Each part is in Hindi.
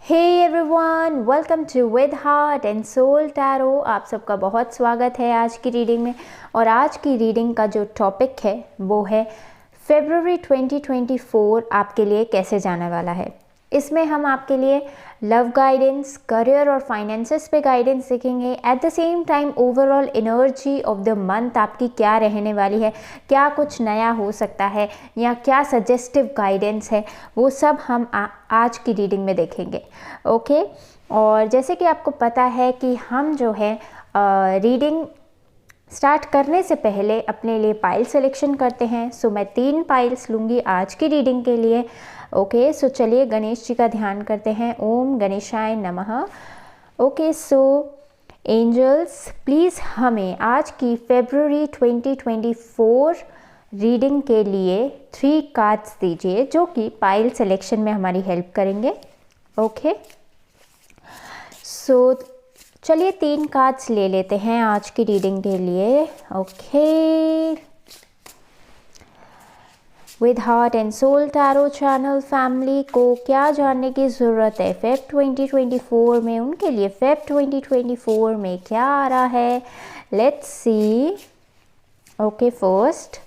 Hey everyone, welcome to with heart and soul tarot. आप सबका बहुत स्वागत है आज की रीडिंग में। और आज की रीडिंग का जो टॉपिक है वो है फरवरी 2024 आपके लिए कैसे जाने वाला है। इसमें हम आपके लिए लव गाइडेंस, करियर और फाइनेंसेस पे गाइडेंस सीखेंगे। At the same time overall energy of the month आपकी क्या रहने वाली है, क्या कुछ नया हो सकता है या क्या सजेस्टिव गाइडेंस है, वो सब हम आज की रीडिंग में देखेंगे। ओके। और जैसे कि आपको पता है कि हम जो है रीडिंग स्टार्ट करने से पहले अपने लिए पाइल सिलेक्शन करते हैं। सो मैं 3 पाइल्स लूँगी आज की रीडिंग के लिए। ओके, सो चलिए गणेश जी का ध्यान करते हैं। ओम गणेशाय नमः। ओके, सो एंजल्स प्लीज़ हमें आज की फरवरी 2024 रीडिंग के लिए 3 कार्ड्स दीजिए जो कि पाइल सिलेक्शन में हमारी हेल्प करेंगे। ओके, सो चलिए 3 कार्ड्स ले लेते हैं आज की रीडिंग के लिए। Okay, with heart and soul tarot channel family को क्या जानने की ज़रूरत है फेब 2024 में, उनके लिए फेब 2024 में क्या आ रहा है, let's see. Okay, first,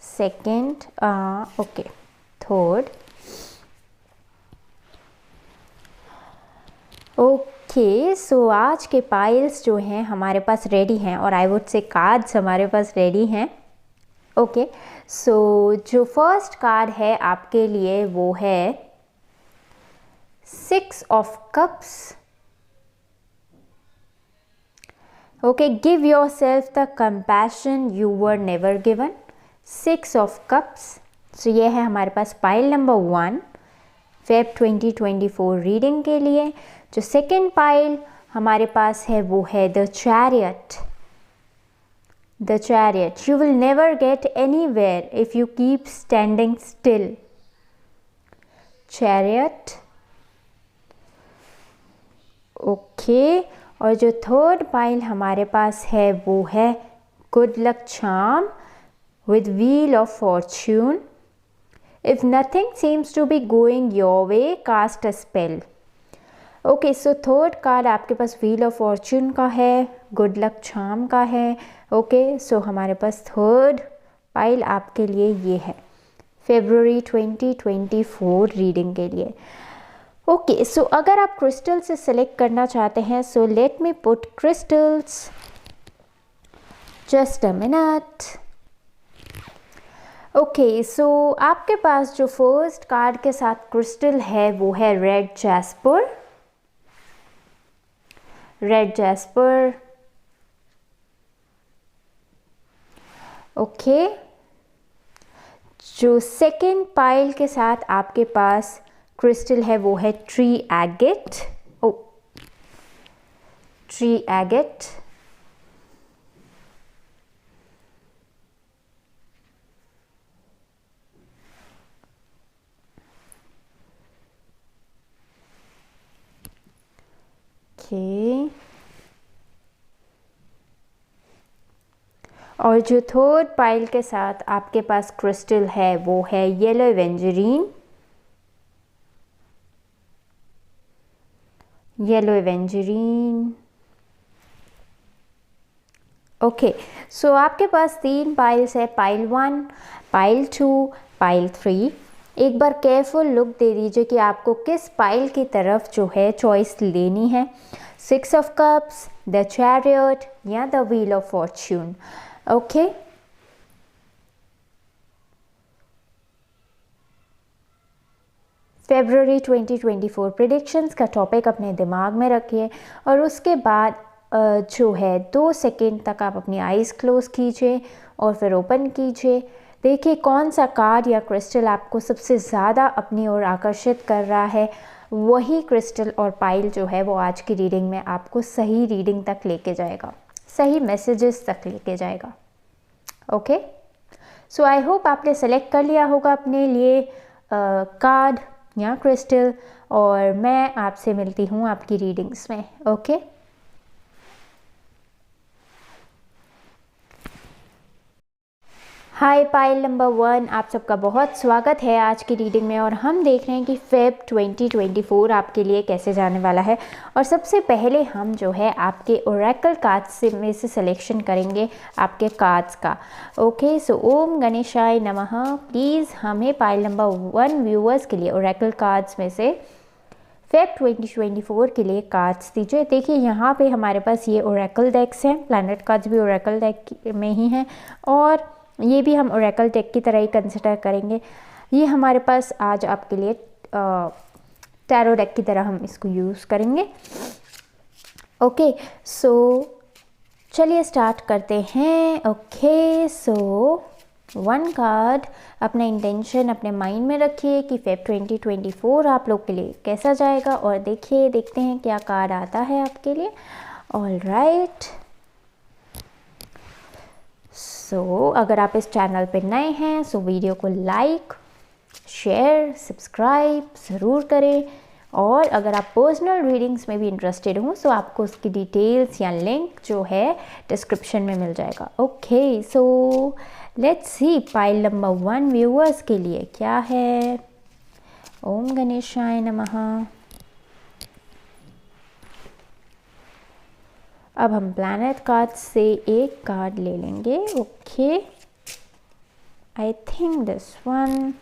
second, okay, third. Okay, so आज के पाइल्स जो हैं हमारे पास रेडी हैं और आई वुड से कार्ड्स हमारे पास रेडी हैं। ओके, सो जो फर्स्ट कार्ड है आपके लिए वो है 6 of cups. Okay, give yourself the compassion you were never given. 6 of cups. So ये है हमारे पास पाइल नंबर 1 फेब 2024 रीडिंग के लिए। जो सेकेंड पाइल हमारे पास है वो है the chariot. The chariot, you will never get anywhere if you keep standing still. Chariot. Okay, और जो थर्ड पाइल हमारे पास है वो है good luck charm with wheel of Fortune. If nothing seems to be going your way, cast a spell. Okay, so third card आपके पास व्हील ऑफ फॉर्च्यून का है, गुड लक चार्म का है। ओके, सो हमारे पास थर्ड पाइल आपके लिए ये है फरवरी 2024 रीडिंग के लिए। ओके, सो अगर आप क्रिस्टल से सेलेक्ट करना चाहते हैं, so let me put crystals, just a minute. Okay, so आपके पास जो फर्स्ट कार्ड के साथ क्रिस्टल है वो है red jasper. Red jasper. Okay, जो सेकेंड पाइल के साथ आपके पास क्रिस्टल है वो है ट्री एगेट। ओ, ट्री एगेट। और जो थर्ड पाइल के साथ आपके पास क्रिस्टल है वो है येलो एवेंजरीन। येलो एवेंजरीन। ओके, सो आपके पास 3 पाइल्स है, पाइल 1, पाइल 2, पाइल 3। एक बार केयरफुल लुक दे दीजिए कि आपको किस पाइल की तरफ जो है चॉइस लेनी है, 6 ऑफ कप्स, द चैरियट या the wheel of Fortune. Okay, February 2024 predictions का टॉपिक अपने दिमाग में रखिए और उसके बाद जो है 2 सेकेंड तक आप अपनी आइज़ क्लोज कीजिए और फिर ओपन कीजिए। देखिए कौन सा कार्ड या क्रिस्टल आपको सबसे ज़्यादा अपनी ओर आकर्षित कर रहा है। वही क्रिस्टल और पाइल जो है वो आज की रीडिंग में आपको सही रीडिंग तक लेके जाएगा, सही मैसेजेस तक लेके जाएगा। ओके, सो आई होप आपने सेलेक्ट कर लिया होगा अपने लिए कार्ड या क्रिस्टल, और मैं आपसे मिलती हूँ आपकी रीडिंग्स में। ओके, हाय पाइल नंबर 1, आप सबका बहुत स्वागत है आज की रीडिंग में। और हम देख रहे हैं कि फेब 2024 आपके लिए कैसे जाने वाला है। और सबसे पहले हम जो है आपके ओरेकल कार्ड्स से में से सिलेक्शन करेंगे आपके कार्ड्स का। ओके, सो ओम गणेशाय नमः। प्लीज़ हमें पाइल नंबर 1 व्यूअर्स के लिए ओरेकल कार्ड्स में से फेब 2024 के लिए कार्ड्स दीजिए। देखिए यहाँ पे हमारे पास ये ओरेकल डेक्स हैं, प्लैनेट कार्ड्स भी ओरेकल डेक में ही हैं और ये भी हम ओरेकल डेक की तरह ही कंसिडर करेंगे। ये हमारे पास आज आपके लिए टैरो डेक की तरह हम इसको यूज़ करेंगे। ओके, सो चलिए स्टार्ट करते हैं। ओके, सो 1 कार्ड अपना इंटेंशन अपने माइंड में रखिए कि फेब 2024 आप लोग के लिए कैसा जाएगा और देखते हैं क्या कार्ड आता है आपके लिए। ऑल राइट, सो अगर आप इस चैनल पे नए हैं सो वीडियो को लाइक, शेयर, सब्सक्राइब ज़रूर करें। और अगर आप पर्सनल रीडिंग्स में भी इंटरेस्टेड हो सो आपको उसकी डिटेल्स या लिंक जो है डिस्क्रिप्शन में मिल जाएगा। Okay, so let's see pile number 1 viewers के लिए क्या है। ओम गणेशाय नमः। अब हम प्लैनेट कार्ड से एक कार्ड ले लेंगे। Okay, I think this one.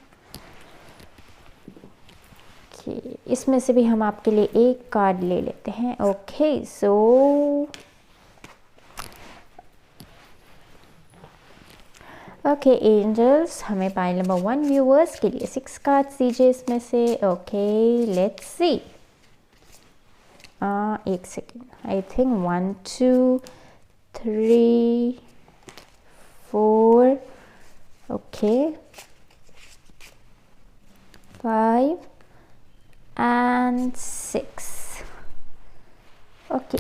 Okay, इसमें से भी हम आपके लिए एक कार्ड ले लेते हैं। ओके, सो ओके एंजल्स, हमें पाइल नंबर 1 व्यूअर्स के लिए 6 कार्ड्स दीजिए इसमें से। Okay, let's see. एक second, I think 1 2 3 4, okay 5 and 6। Okay,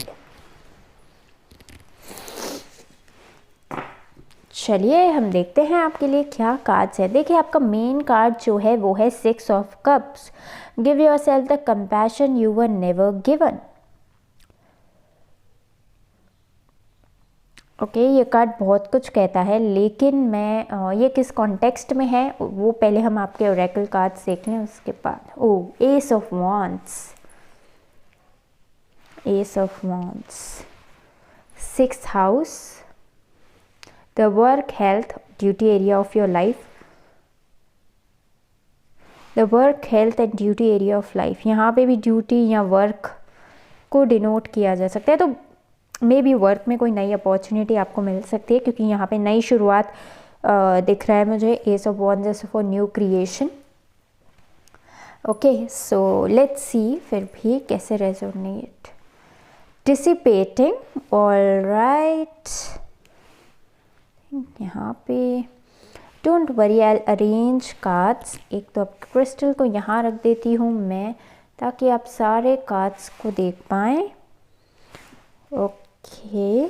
चलिए हम देखते हैं आपके लिए क्या कार्ड्स है। देखिए आपका मेन कार्ड जो है वो है 6 of cups. Give yourself the compassion you were never given. Okay, ये कार्ड बहुत कुछ कहता है, लेकिन मैं ये किस कॉन्टेक्स्ट में है वो पहले हम आपके ओरेकल कार्ड्स देख लें उसके बाद। Oh, ace of wands, ace of wands, 6th house, the work health duty area of your life, the work health and duty area of life. यहाँ पे भी ड्यूटी या वर्क को डिनोट किया जा सकता है, तो मे बी वर्क में कोई नई अपॉर्चुनिटी आपको मिल सकती है क्योंकि यहाँ पे नई शुरुआत दिख रहा है मुझे। एस ऑफ वॉन्ड्स जैसे for new creation. Okay, so let's see फिर भी कैसे रेजोनेट। Dissipating, all right. यहाँ पे don't worry, I arrange cards. एक तो अब क्रिस्टल को यहाँ रख देती हूँ मैं ताकि आप सारे कार्ड्स को देख पाएँ। ओके,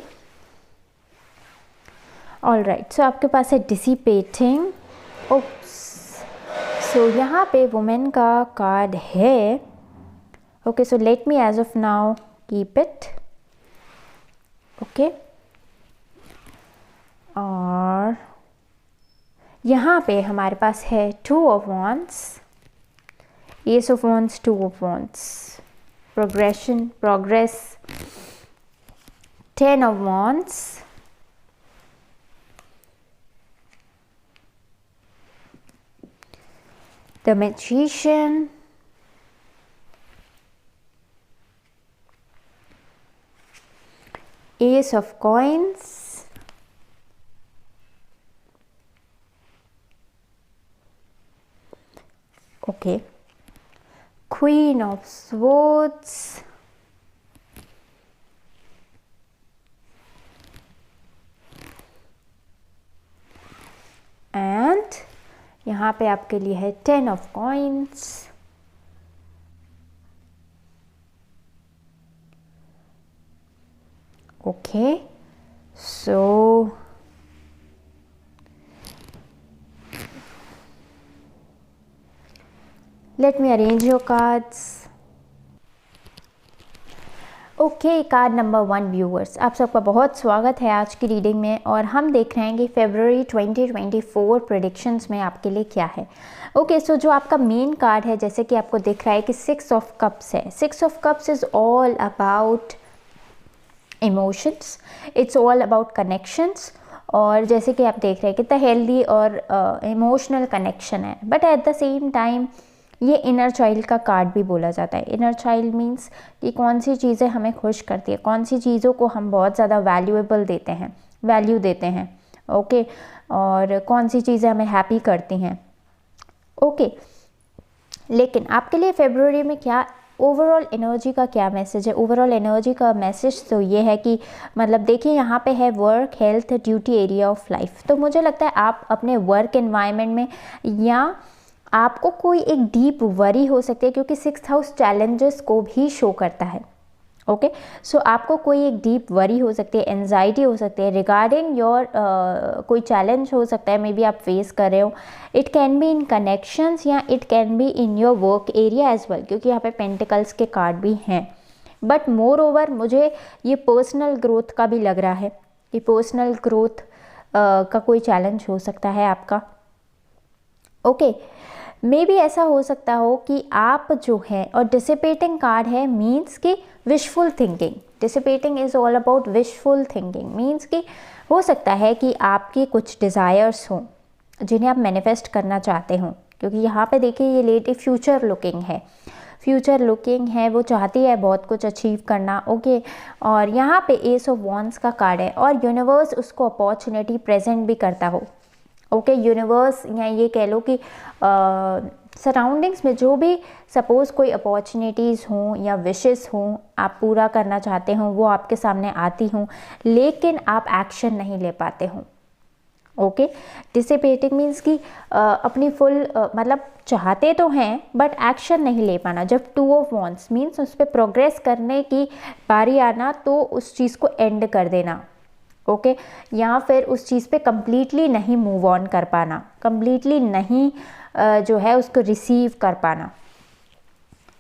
ऑल राइट, सो आपके पास है डिसिपेटिंग। ओप्स, सो यहाँ पे वुमेन का कार्ड है। Okay, so let me as of now keep it. Okay, और यहाँ पे हमारे पास है 2 of wands, ace of wands, 2 of wands, progression, progress, 10 of wands, the magician, ace of coins, okay, queen of swords, and यहाँ पे आपके लिए है 10 of coins. Okay, so let me arrange your cards. Okay, card number 1 viewers, आप सबका बहुत स्वागत है आज की रीडिंग में। और हम देख रहे हैं कि फरवरी 2024 प्रेडिक्शंस में आपके लिए क्या है। ओके, सो जो आपका मेन कार्ड है, जैसे कि आपको दिख रहा है कि 6 ऑफ कप्स है। 6 of cups is all about emotions, it's all about connections. और जैसे कि आप देख रहे हैं कितना हेल्दी और इमोशनल कनेक्शन है, but at the same time ये इनर चाइल्ड का कार्ड भी बोला जाता है। इनर चाइल्ड मीन्स कि कौन सी चीज़ें हमें खुश करती है, कौन सी चीज़ों को हम बहुत ज़्यादा वैल्यू देते हैं। ओके, और कौन सी चीज़ें हमें हैप्पी करती हैं। ओके, लेकिन आपके लिए फरवरी में क्या ओवरऑल एनर्जी का क्या मैसेज है। ओवरऑल एनर्जी का मैसेज तो ये है कि मतलब देखिए, यहाँ पे है work, health, duty, area of life. तो मुझे लगता है आप अपने वर्क एनवायरनमेंट में, या आपको कोई एक डीप वरी हो सकती है, क्योंकि 6th हाउस चैलेंजेस को भी शो करता है। ओके, सो आपको कोई एक डीप वरी हो सकती है, एंजाइटी हो सकती है रिगार्डिंग योर कोई चैलेंज हो सकता है, मे बी आप फेस कर रहे हो। It can be in connections या it can be in your work area as well, क्योंकि यहाँ पे पेंटिकल्स के कार्ड भी हैं। बट मोर ओवर मुझे ये पर्सनल ग्रोथ का भी लग रहा है कि पर्सनल ग्रोथ का कोई चैलेंज हो सकता है आपका। ओके, मे बी ऐसा हो सकता हो कि आप जो है, और डिसिपेटिंग कार्ड है, मीन्स कि wishful thinking. Dissipating is all about wishful thinking, means कि हो सकता है कि आपके कुछ डिज़ायर्स हों जिन्हें आप मैनिफेस्ट करना चाहते हों, क्योंकि यहाँ पे देखिए ये लेडी फ्यूचर लुकिंग है, वो चाहती है बहुत कुछ अचीव करना। ओके, और यहाँ पे एस ऑफ वॉन्ड्स का कार्ड है और यूनिवर्स उसको अपॉर्चुनिटी प्रेजेंट भी करता हो। ओके, यूनिवर्स या ये कह लो कि सराउंडिंग्स में जो भी सपोज़ कोई अपॉर्चुनिटीज़ हों या विशेस हों आप पूरा करना चाहते हों, वो आपके सामने आती हों, लेकिन आप एक्शन नहीं ले पाते हों। ओके, डिसिपेटिंग मीन्स कि अपनी फुल मतलब चाहते तो हैं बट एक्शन नहीं ले पाना। जब 2 ऑफ वॉन्ड्स मीन्स उस पर प्रोग्रेस करने की बारी आना, तो उस चीज़ को एंड कर देना। ओके, या फिर उस चीज़ पे कम्प्लीटली नहीं मूव ऑन कर पाना, कम्प्लीटली नहीं जो है उसको रिसीव कर पाना।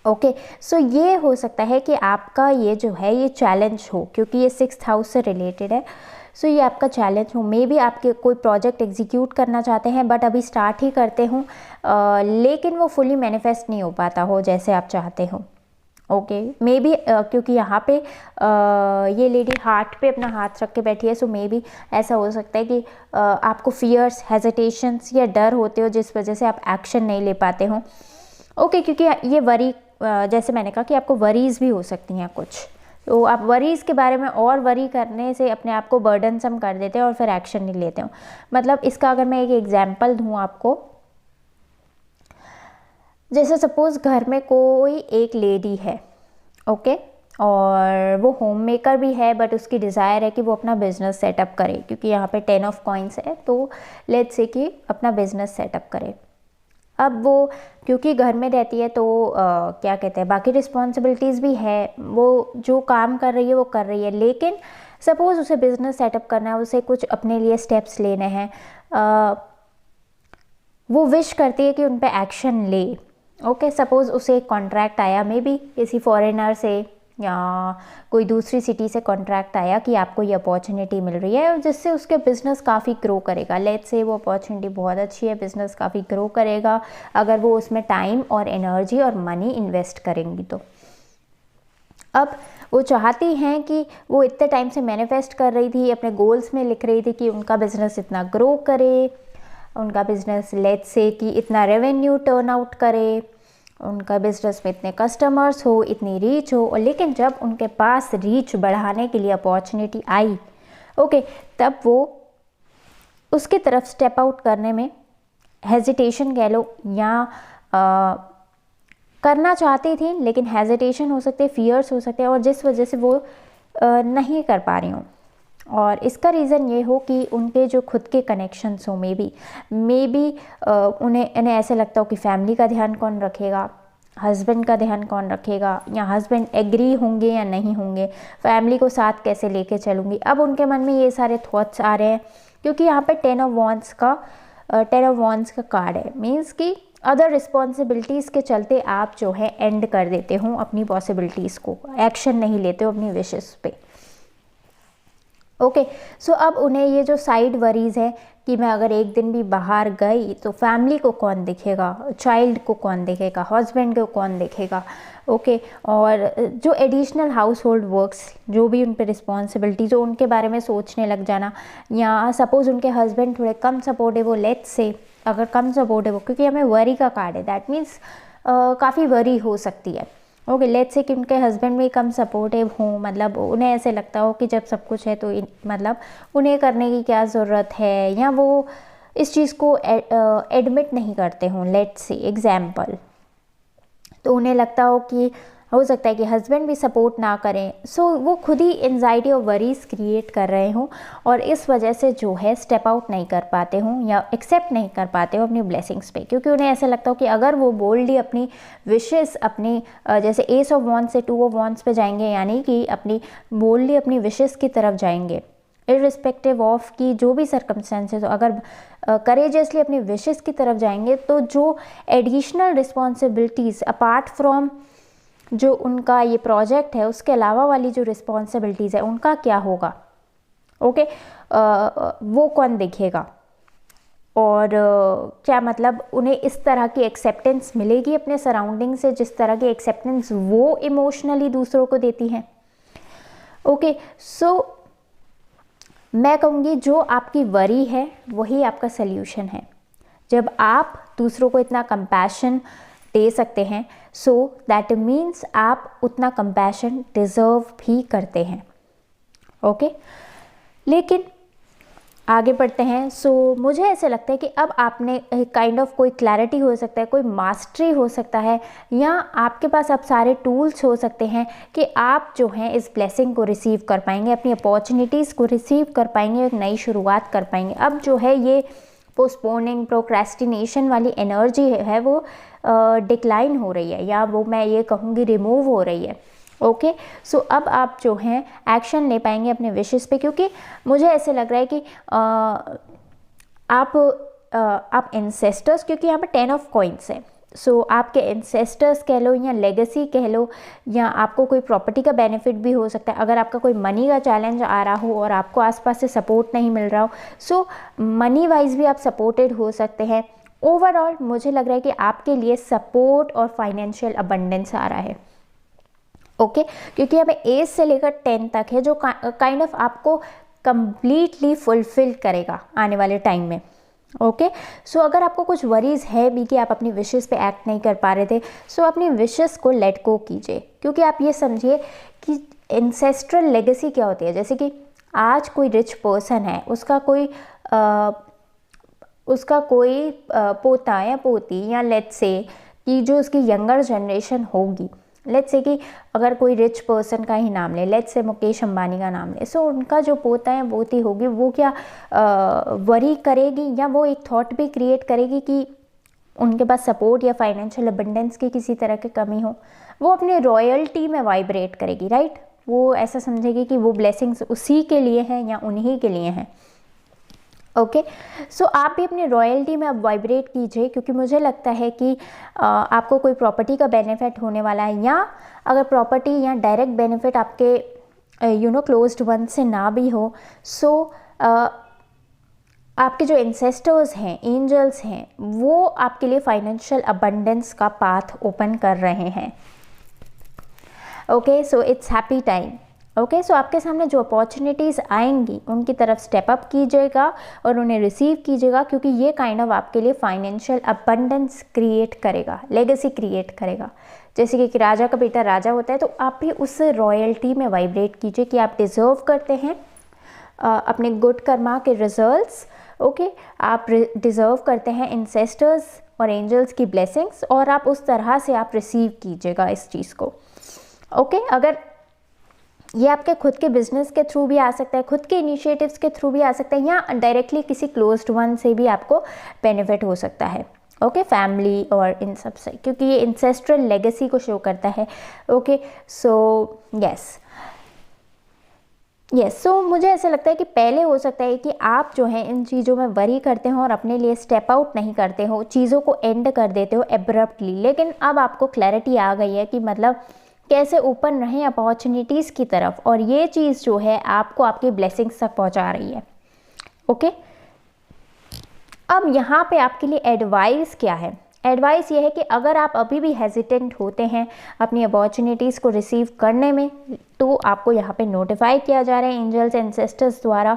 ओके, सो ये हो सकता है कि आपका ये जो है ये चैलेंज हो, क्योंकि ये 6th हाउस से रिलेटेड है। सो ये आपका चैलेंज हो, मे बी आपके कोई प्रोजेक्ट एग्जीक्यूट करना चाहते हैं बट अभी स्टार्ट ही करते हों, लेकिन वो फुली मैनिफेस्ट नहीं हो पाता हो जैसे आप चाहते हो। ओके, मे बी क्योंकि यहाँ पे ये लेडी हार्ट पे अपना हाथ रख के बैठी है, सो मे बी ऐसा हो सकता है कि आपको फियर्स, हेजिटेशंस या डर होते हो जिस वजह से आप एक्शन नहीं ले पाते हो। ओके, क्योंकि ये वरी, जैसे मैंने कहा कि आपको वरीज़ भी हो सकती हैं कुछ, तो आप वरीज़ के बारे में और वरी करने से अपने आप को बर्डनसम कर देते हो और फिर एक्शन नहीं लेते हो। मतलब इसका अगर मैं एक एग्जाम्पल दूँ आपको, जैसे सपोज़ घर में कोई एक लेडी है, ओके, और वो होम मेकर भी है बट उसकी डिज़ायर है कि वो अपना बिज़नेस सेटअप करे, क्योंकि यहाँ पे 10 ऑफ कॉइन्स है, तो लेट्स से कि अपना बिज़नेस सेटअप करे। अब वो क्योंकि घर में रहती है तो क्या कहते हैं, बाकी रिस्पॉन्सिबिलिटीज़ भी है, वो जो काम कर रही है वो कर रही है, लेकिन सपोज़ उसे बिज़नेस सेटअप करना है, उसे कुछ अपने लिए स्टेप्स लेने हैं, वो विश करती है कि उन पे एक्शन ले। ओके, सपोज़ उसे एक कॉन्ट्रैक्ट आया, मे बी किसी फॉरेनर से या कोई दूसरी सिटी से कॉन्ट्रैक्ट आया कि आपको ये अपॉर्चुनिटी मिल रही है और जिससे उसके बिज़नेस काफ़ी ग्रो करेगा। लेट्स से वो अपॉर्चुनिटी बहुत अच्छी है, बिज़नेस काफ़ी ग्रो करेगा अगर वो उसमें टाइम और एनर्जी और मनी इन्वेस्ट करेंगी तो। अब वो चाहती हैं कि वो इतने टाइम से मैनिफेस्ट कर रही थी, अपने गोल्स में लिख रही थी कि उनका बिज़नेस इतना ग्रो करे, उनका बिज़नेस लेट्स से कि इतना रेवेन्यू टर्न आउट करे, उनका बिज़नेस में इतने कस्टमर्स हो, इतनी रीच हो। और लेकिन जब उनके पास रीच बढ़ाने के लिए अपॉर्चुनिटी आई, ओके, तब वो उसकी तरफ स्टेप आउट करने में हेजिटेशन कह लो, या करना चाहती थी लेकिन हेजिटेशन हो सकते, फियर्स हो सकते हैं, और जिस वजह से वो नहीं कर पा रही हूँ। और इसका रीज़न ये हो कि उनके जो खुद के कनेक्शंस हो, मे बी उन्हें ऐसे लगता हो कि फैमिली का ध्यान कौन रखेगा, हस्बैंड का ध्यान कौन रखेगा, या हस्बैंड एग्री होंगे या नहीं होंगे, फैमिली को साथ कैसे लेके चलूँगी। अब उनके मन में ये सारे थॉट्स आ रहे हैं, क्योंकि यहाँ पे 10 ऑफ वॉन्ड्स का कार्ड है, मीन्स कि अदर रिस्पॉन्सिबिलिटीज़ के चलते आप जो है एंड कर देते हो अपनी पॉसिबिलिटीज़ को, एक्शन नहीं लेते हो अपनी विशेस पे। ओके, सो अब उन्हें ये जो साइड वरीज़ है कि मैं अगर एक दिन भी बाहर गई तो फैमिली को कौन देखेगा, चाइल्ड को कौन देखेगा, हस्बैंड को कौन देखेगा, ओके और जो एडिशनल हाउस होल्ड वर्क्स जो भी उन पर रिस्पॉन्सिबिलिटी जो उनके बारे में सोचने लग जाना, या सपोज़ उनके हस्बैंड थोड़े कम सपोर्टिव हो, लेट्स से अगर कम सपोर्टिव हो, क्योंकि हमें वरी का कार्ड है, दैट मीन्स काफ़ी वरी हो सकती है। ओके, लेट्स से कि उनके हस्बैंड भी कम सपोर्टिव हों, मतलब उन्हें ऐसे लगता हो कि जब सब कुछ है तो मतलब उन्हें करने की क्या ज़रूरत है, या वो इस चीज़ को एडमिट नहीं करते हों, लेट्स से एग्जाम्पल, तो उन्हें लगता हो सकता है कि हस्बैंड भी सपोर्ट ना करें, सो वो खुद ही एंजाइटी और वरीज क्रिएट कर रहे हों और इस वजह से जो है स्टेप आउट नहीं कर पाते हों या एक्सेप्ट नहीं कर पाते हो अपनी ब्लेसिंग्स पे, क्योंकि उन्हें ऐसा लगता हो कि अगर वो बोल्डली अपनी विशेस अपनी जैसे एस ऑफ वॉन्ड्स से 2 ऑफ वॉन्ड्स पे जाएंगे, यानी कि अपनी बोल्डली अपनी विशेस की तरफ जाएंगे इररिस्पेक्टिव ऑफ की जो भी सर्कमस्टेंसेस, अगर करेजियसली अपनी विशेस की तरफ जाएंगे तो जो एडिशनल रिस्पॉन्सिबिलिटीज़ अपार्ट फ्रॉम जो उनका ये प्रोजेक्ट है उसके अलावा वाली जो रिस्पॉन्सिबिलिटीज़ है उनका क्या होगा, ओके वो कौन देखेगा, और क्या मतलब उन्हें इस तरह की एक्सेप्टेंस मिलेगी अपने सराउंडिंग से जिस तरह की एक्सेप्टेंस वो इमोशनली दूसरों को देती हैं। ओके, सो मैं कहूँगी जो आपकी वरी है वही आपका सल्यूशन है। जब आप दूसरों को इतना कंपैशन दे सकते हैं, सो दैट मीन्स आप उतना कंपैशन डिज़र्व भी करते हैं। ओके, लेकिन आगे बढ़ते हैं। सो मुझे ऐसे लगता है कि अब आपने काइंड ऑफ कोई क्लैरिटी हो सकता है, कोई मास्टरी हो सकता है, या आपके पास अब सारे टूल्स हो सकते हैं कि आप जो हैं इस ब्लेसिंग को रिसीव कर पाएंगे, अपनी अपॉर्चुनिटीज़ को रिसीव कर पाएंगे, एक नई शुरुआत कर पाएंगे। अब जो है ये पोस्टपोनिंग प्रोक्रेस्टिनेशन वाली एनर्जी है वो डिक्लाइन हो रही है, या वो मैं ये कहूँगी रिमूव हो रही है। ओके, सो अब आप जो हैं एक्शन ले पाएंगे अपने विशेस पे, क्योंकि मुझे ऐसे लग रहा है कि आप एंसेस्टर्स, क्योंकि यहाँ पे 10 ऑफ कॉइन्स है, सो आपके एंसेस्टर्स कह लो या लेगेसी कह लो, या आपको कोई प्रॉपर्टी का बेनिफिट भी हो सकता है। अगर आपका कोई मनी का चैलेंज आ रहा हो और आपको आसपास से सपोर्ट नहीं मिल रहा हो, सो मनी वाइज भी आप सपोर्टेड हो सकते हैं। ओवरऑल मुझे लग रहा है कि आपके लिए सपोर्ट और फाइनेंशियल अबंडेंस आ रहा है। ओके, क्योंकि हमें एज से लेकर 10 तक है जो काइंड ऑफ आपको कंप्लीटली फुलफिल करेगा आने वाले टाइम में। ओके, सो अगर आपको कुछ वरीज है भी कि आप अपनी विशेस पे एक्ट नहीं कर पा रहे थे, सो अपनी विशेस को लेट गो कीजिए, क्योंकि आप ये समझिए कि एंसेस्ट्रल लेगेसी क्या होती है। जैसे कि आज कोई रिच पर्सन है, उसका कोई पोता या पोती, या लेट्स से कि जो उसकी यंगर जनरेशन होगी, लेट्स से कि अगर कोई रिच पर्सन का ही नाम ले, लेट्स से मुकेश अंबानी का नाम ले, सो उनका जो पोता या पोती होगी वो क्या वरी करेगी, या वो एक थॉट भी क्रिएट करेगी कि उनके पास सपोर्ट या फाइनेंशियल अबंडेंस की किसी तरह की कमी हो। वो अपने रॉयल्टी में वाइब्रेट करेगी, राइट। वो ऐसा समझेगी कि वो ब्लेसिंग्स उसी के लिए हैं या उन्हीं के लिए हैं। ओके, सो आप भी अपनी रॉयल्टी में अब वाइब्रेट कीजिए, क्योंकि मुझे लगता है कि आपको कोई प्रॉपर्टी का बेनिफिट होने वाला है, या अगर प्रॉपर्टी या डायरेक्ट बेनिफिट आपके क्लोज्ड वन से ना भी हो, सो आपके जो एंसेस्टर्स हैं, एंजल्स हैं, वो आपके लिए फाइनेंशियल अबंडेंस का पाथ ओपन कर रहे हैं। Okay, so it's happy time. Okay, so आपके सामने जो अपॉर्चुनिटीज़ आएंगी उनकी तरफ स्टेप अप कीजिएगा और उन्हें रिसीव कीजिएगा, क्योंकि ये काइंड ऑफ आपके लिए फाइनेंशियल अबंडेंस क्रिएट करेगा, लेगेसी क्रिएट करेगा। जैसे कि राजा का बेटा राजा होता है, तो आप भी उस रॉयल्टी में वाइब्रेट कीजिए कि आप डिज़र्व करते हैं अपने गुड कर्मा के रिजल्ट्स। ओके, आप डिज़र्व करते हैं इंसेस्टर्स और एंजल्स की ब्लेसिंग्स, और आप उस तरह से आप रिसीव कीजिएगा इस चीज़ को। ओके, अगर ये आपके खुद के बिजनेस के थ्रू भी आ सकता है, खुद के इनिशिएटिव्स के थ्रू भी आ सकता है, या डायरेक्टली किसी क्लोज्ड वन से भी आपको बेनिफिट हो सकता है। ओके, फैमिली और इन सब से, क्योंकि ये इंसेस्ट्रल लेगेसी को शो करता है। ओके, सो यस, सो मुझे ऐसा लगता है कि पहले हो सकता है कि आप जो है इन चीज़ों में वरी करते हो और अपने लिए स्टेप आउट नहीं करते हो, चीज़ों को एंड कर देते हो एब्रप्टली, लेकिन अब आपको क्लैरिटी आ गई है कि मतलब कैसे ओपन रहें अपॉर्चुनिटीज़ की तरफ, और ये चीज़ जो है आपको आपकी ब्लेसिंग्स तक पहुंचा रही है। ओके, अब यहाँ पे आपके लिए एडवाइस क्या है? एडवाइस ये है कि अगर आप अभी भी हेजिटेंट होते हैं अपनी अपॉर्चुनिटीज़ को रिसीव करने में, तो आपको यहाँ पे नोटिफाई किया जा रहा है एंजल्स एंसेस्टर्स द्वारा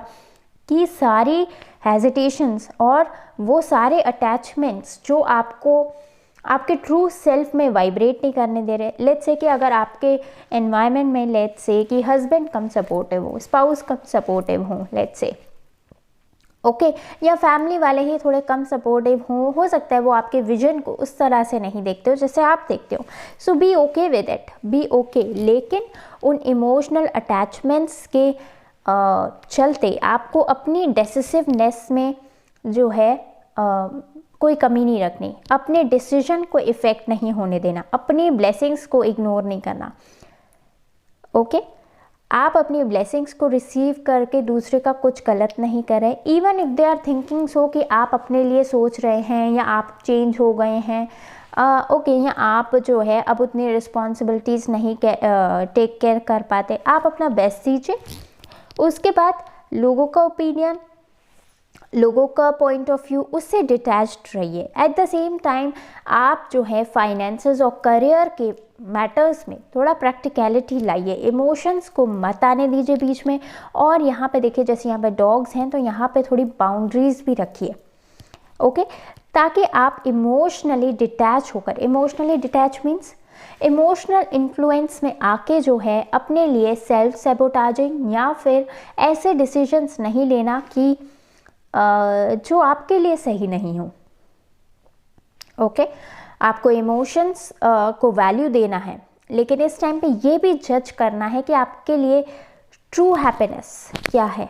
कि सारी हेजिटेशंस और वो सारे अटैचमेंट्स जो आपको आपके ट्रू सेल्फ में वाइब्रेट नहीं करने दे रहे। लेट्स से कि अगर आपके एनवायरनमेंट में लेट्स से कि हस्बैंड कम सपोर्टिव हो, स्पाउस कम सपोर्टिव हो, लेट्स से ओके, या फैमिली वाले ही थोड़े कम सपोर्टिव हो सकता है वो आपके विजन को उस तरह से नहीं देखते हो जैसे आप देखते हो। So be okay with it, be okay. लेकिन उन इमोशनल अटैचमेंट्स के चलते आपको अपनी डिसिसिवनेस में जो है कोई कमी नहीं रखनी, अपने डिसीजन को इफ़ेक्ट नहीं होने देना, अपनी ब्लेसिंग्स को इग्नोर नहीं करना। ओके, आप अपनी ब्लेसिंग्स को रिसीव करके दूसरे का कुछ गलत नहीं कर रहे, even if they are thinking so कि आप अपने लिए सोच रहे हैं या आप चेंज हो गए हैं, ओके, या आप जो है अब उतनी रिस्पॉन्सिबिलिटीज़ नहीं टेक केयर कर पाते, आप अपना बेस्ट दीजिए। उसके बाद लोगों का ओपिनियन, लोगों का पॉइंट ऑफ व्यू, उससे डिटैच्ड रहिए। एट द सेम टाइम आप जो है फाइनेंसेस और करियर के मैटर्स में थोड़ा प्रैक्टिकलिटी लाइए, इमोशंस को मत आने दीजिए बीच में। और यहाँ पे देखिए जैसे यहाँ पे डॉग्स हैं तो यहाँ पे थोड़ी बाउंड्रीज भी रखिए, ओके, ताकि आप इमोशनली डिटैच होकर, emotionally detach means emotional influence में आके जो है अपने लिए सेल्फ सैबोटाजिंग या फिर ऐसे डिसीजंस नहीं लेना कि जो आपके लिए सही नहीं हो। ओके, आपको इमोशंस को वैल्यू देना है, लेकिन इस टाइम पे ये भी जज करना है कि आपके लिए ट्रू हैप्पीनेस क्या है,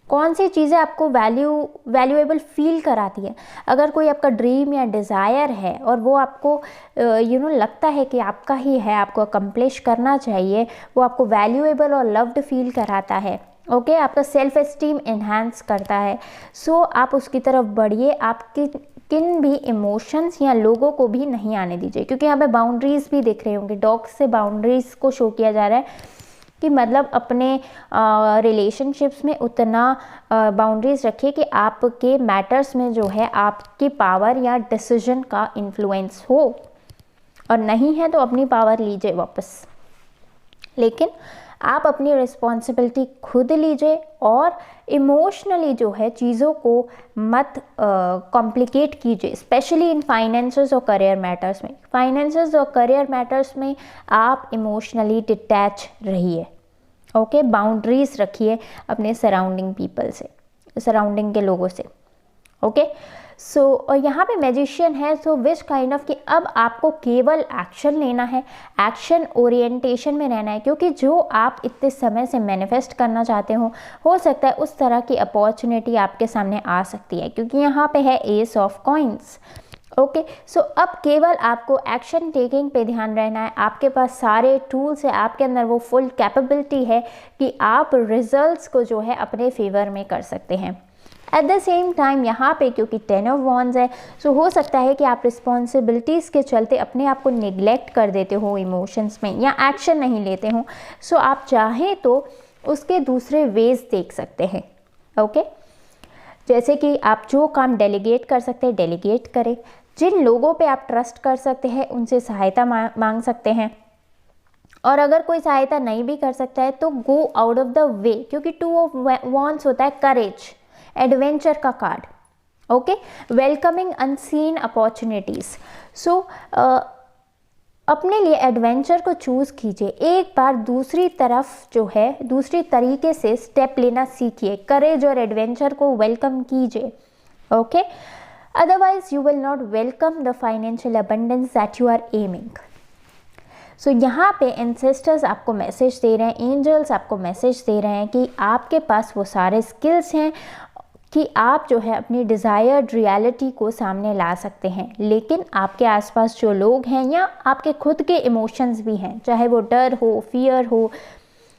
कौन सी चीज़ें आपको वैल्यूएबल फील कराती है। अगर कोई आपका ड्रीम या डिज़ायर है और वो आपको लगता है कि आपका ही है, आपको अकम्प्लिश करना चाहिए, वो आपको वैल्यूएबल और लव्ड फील कराता है, ओके, आपका सेल्फ एस्टीम इन्हांस करता है, सो आप उसकी तरफ बढ़िए। आपकी किन भी इमोशंस या लोगों को भी नहीं आने दीजिए, क्योंकि यहाँ पे बाउंड्रीज भी दिख रहे होंगे, डॉग्स से बाउंड्रीज को शो किया जा रहा है कि मतलब अपने रिलेशनशिप्स में उतना बाउंड्रीज रखिए कि आपके मैटर्स में जो है आपकी पावर या डिसीजन का इन्फ्लुएंस हो, और नहीं है तो अपनी पावर लीजिए वापस, लेकिन आप अपनी रिस्पॉन्सिबिलिटी खुद लीजिए और इमोशनली जो है चीज़ों को मत कॉम्प्लिकेट कीजिए, स्पेशली इन फाइनेंसेस और करियर मैटर्स में। फाइनेंसेस और करियर मैटर्स में आप इमोशनली डिटैच रहिए, ओके, बाउंड्रीज रखिए अपने सराउंडिंग पीपल से, सराउंडिंग के लोगों से, ओके। सो और यहाँ पे मैजिशियन है, सो विच काइंड ऑफ कि अब आपको केवल एक्शन लेना है, एक्शन ओरिएंटेशन में रहना है, क्योंकि जो आप इतने समय से मैनिफेस्ट करना चाहते हो सकता है उस तरह की अपॉर्चुनिटी आपके सामने आ सकती है, क्योंकि यहाँ पे है एस ऑफ कॉइन्स, ओके। सो अब केवल आपको एक्शन टेकिंग पे ध्यान रहना है, आपके पास सारे टूल्स है, आपके अंदर वो फुल कैपेबिलिटी है कि आप रिजल्ट्स को जो है अपने फेवर में कर सकते हैं। एट द सेम टाइम यहाँ पे क्योंकि 10 ऑफ वॉन्ड्स है, सो हो सकता है कि आप रिस्पॉन्सिबिलिटीज़ के चलते अपने आप को निगलेक्ट कर देते हो इमोशंस में, या एक्शन नहीं लेते हो। सो आप चाहें तो उसके दूसरे वेज देख सकते हैं, ओके। जैसे कि आप जो काम डेलीगेट कर सकते हैं डेलीगेट करें, जिन लोगों पे आप ट्रस्ट कर सकते हैं उनसे सहायता मांग सकते हैं, और अगर कोई सहायता नहीं भी कर सकता है तो go out of the way, क्योंकि 2 ऑफ वॉन्ड्स होता है करेज, एडवेंचर का card, okay, welcoming unseen opportunities. So अपने लिए एडवेंचर को चूज़ कीजिए, एक बार दूसरी तरफ जो है दूसरी तरीके से स्टेप लेना सीखिए, करेज और एडवेंचर को वेलकम कीजिए, okay. Otherwise you will not welcome the financial abundance that you are aiming. So यहाँ पे एंसेस्टर्स आपको मैसेज दे रहे हैं, एंजल्स आपको मैसेज दे रहे हैं कि आपके पास वो सारे स्किल्स हैं कि आप जो है अपनी डिज़ायर्ड रियलिटी को सामने ला सकते हैं, लेकिन आपके आसपास जो लोग हैं या आपके खुद के इमोशंस भी हैं, चाहे वो डर हो, फियर हो,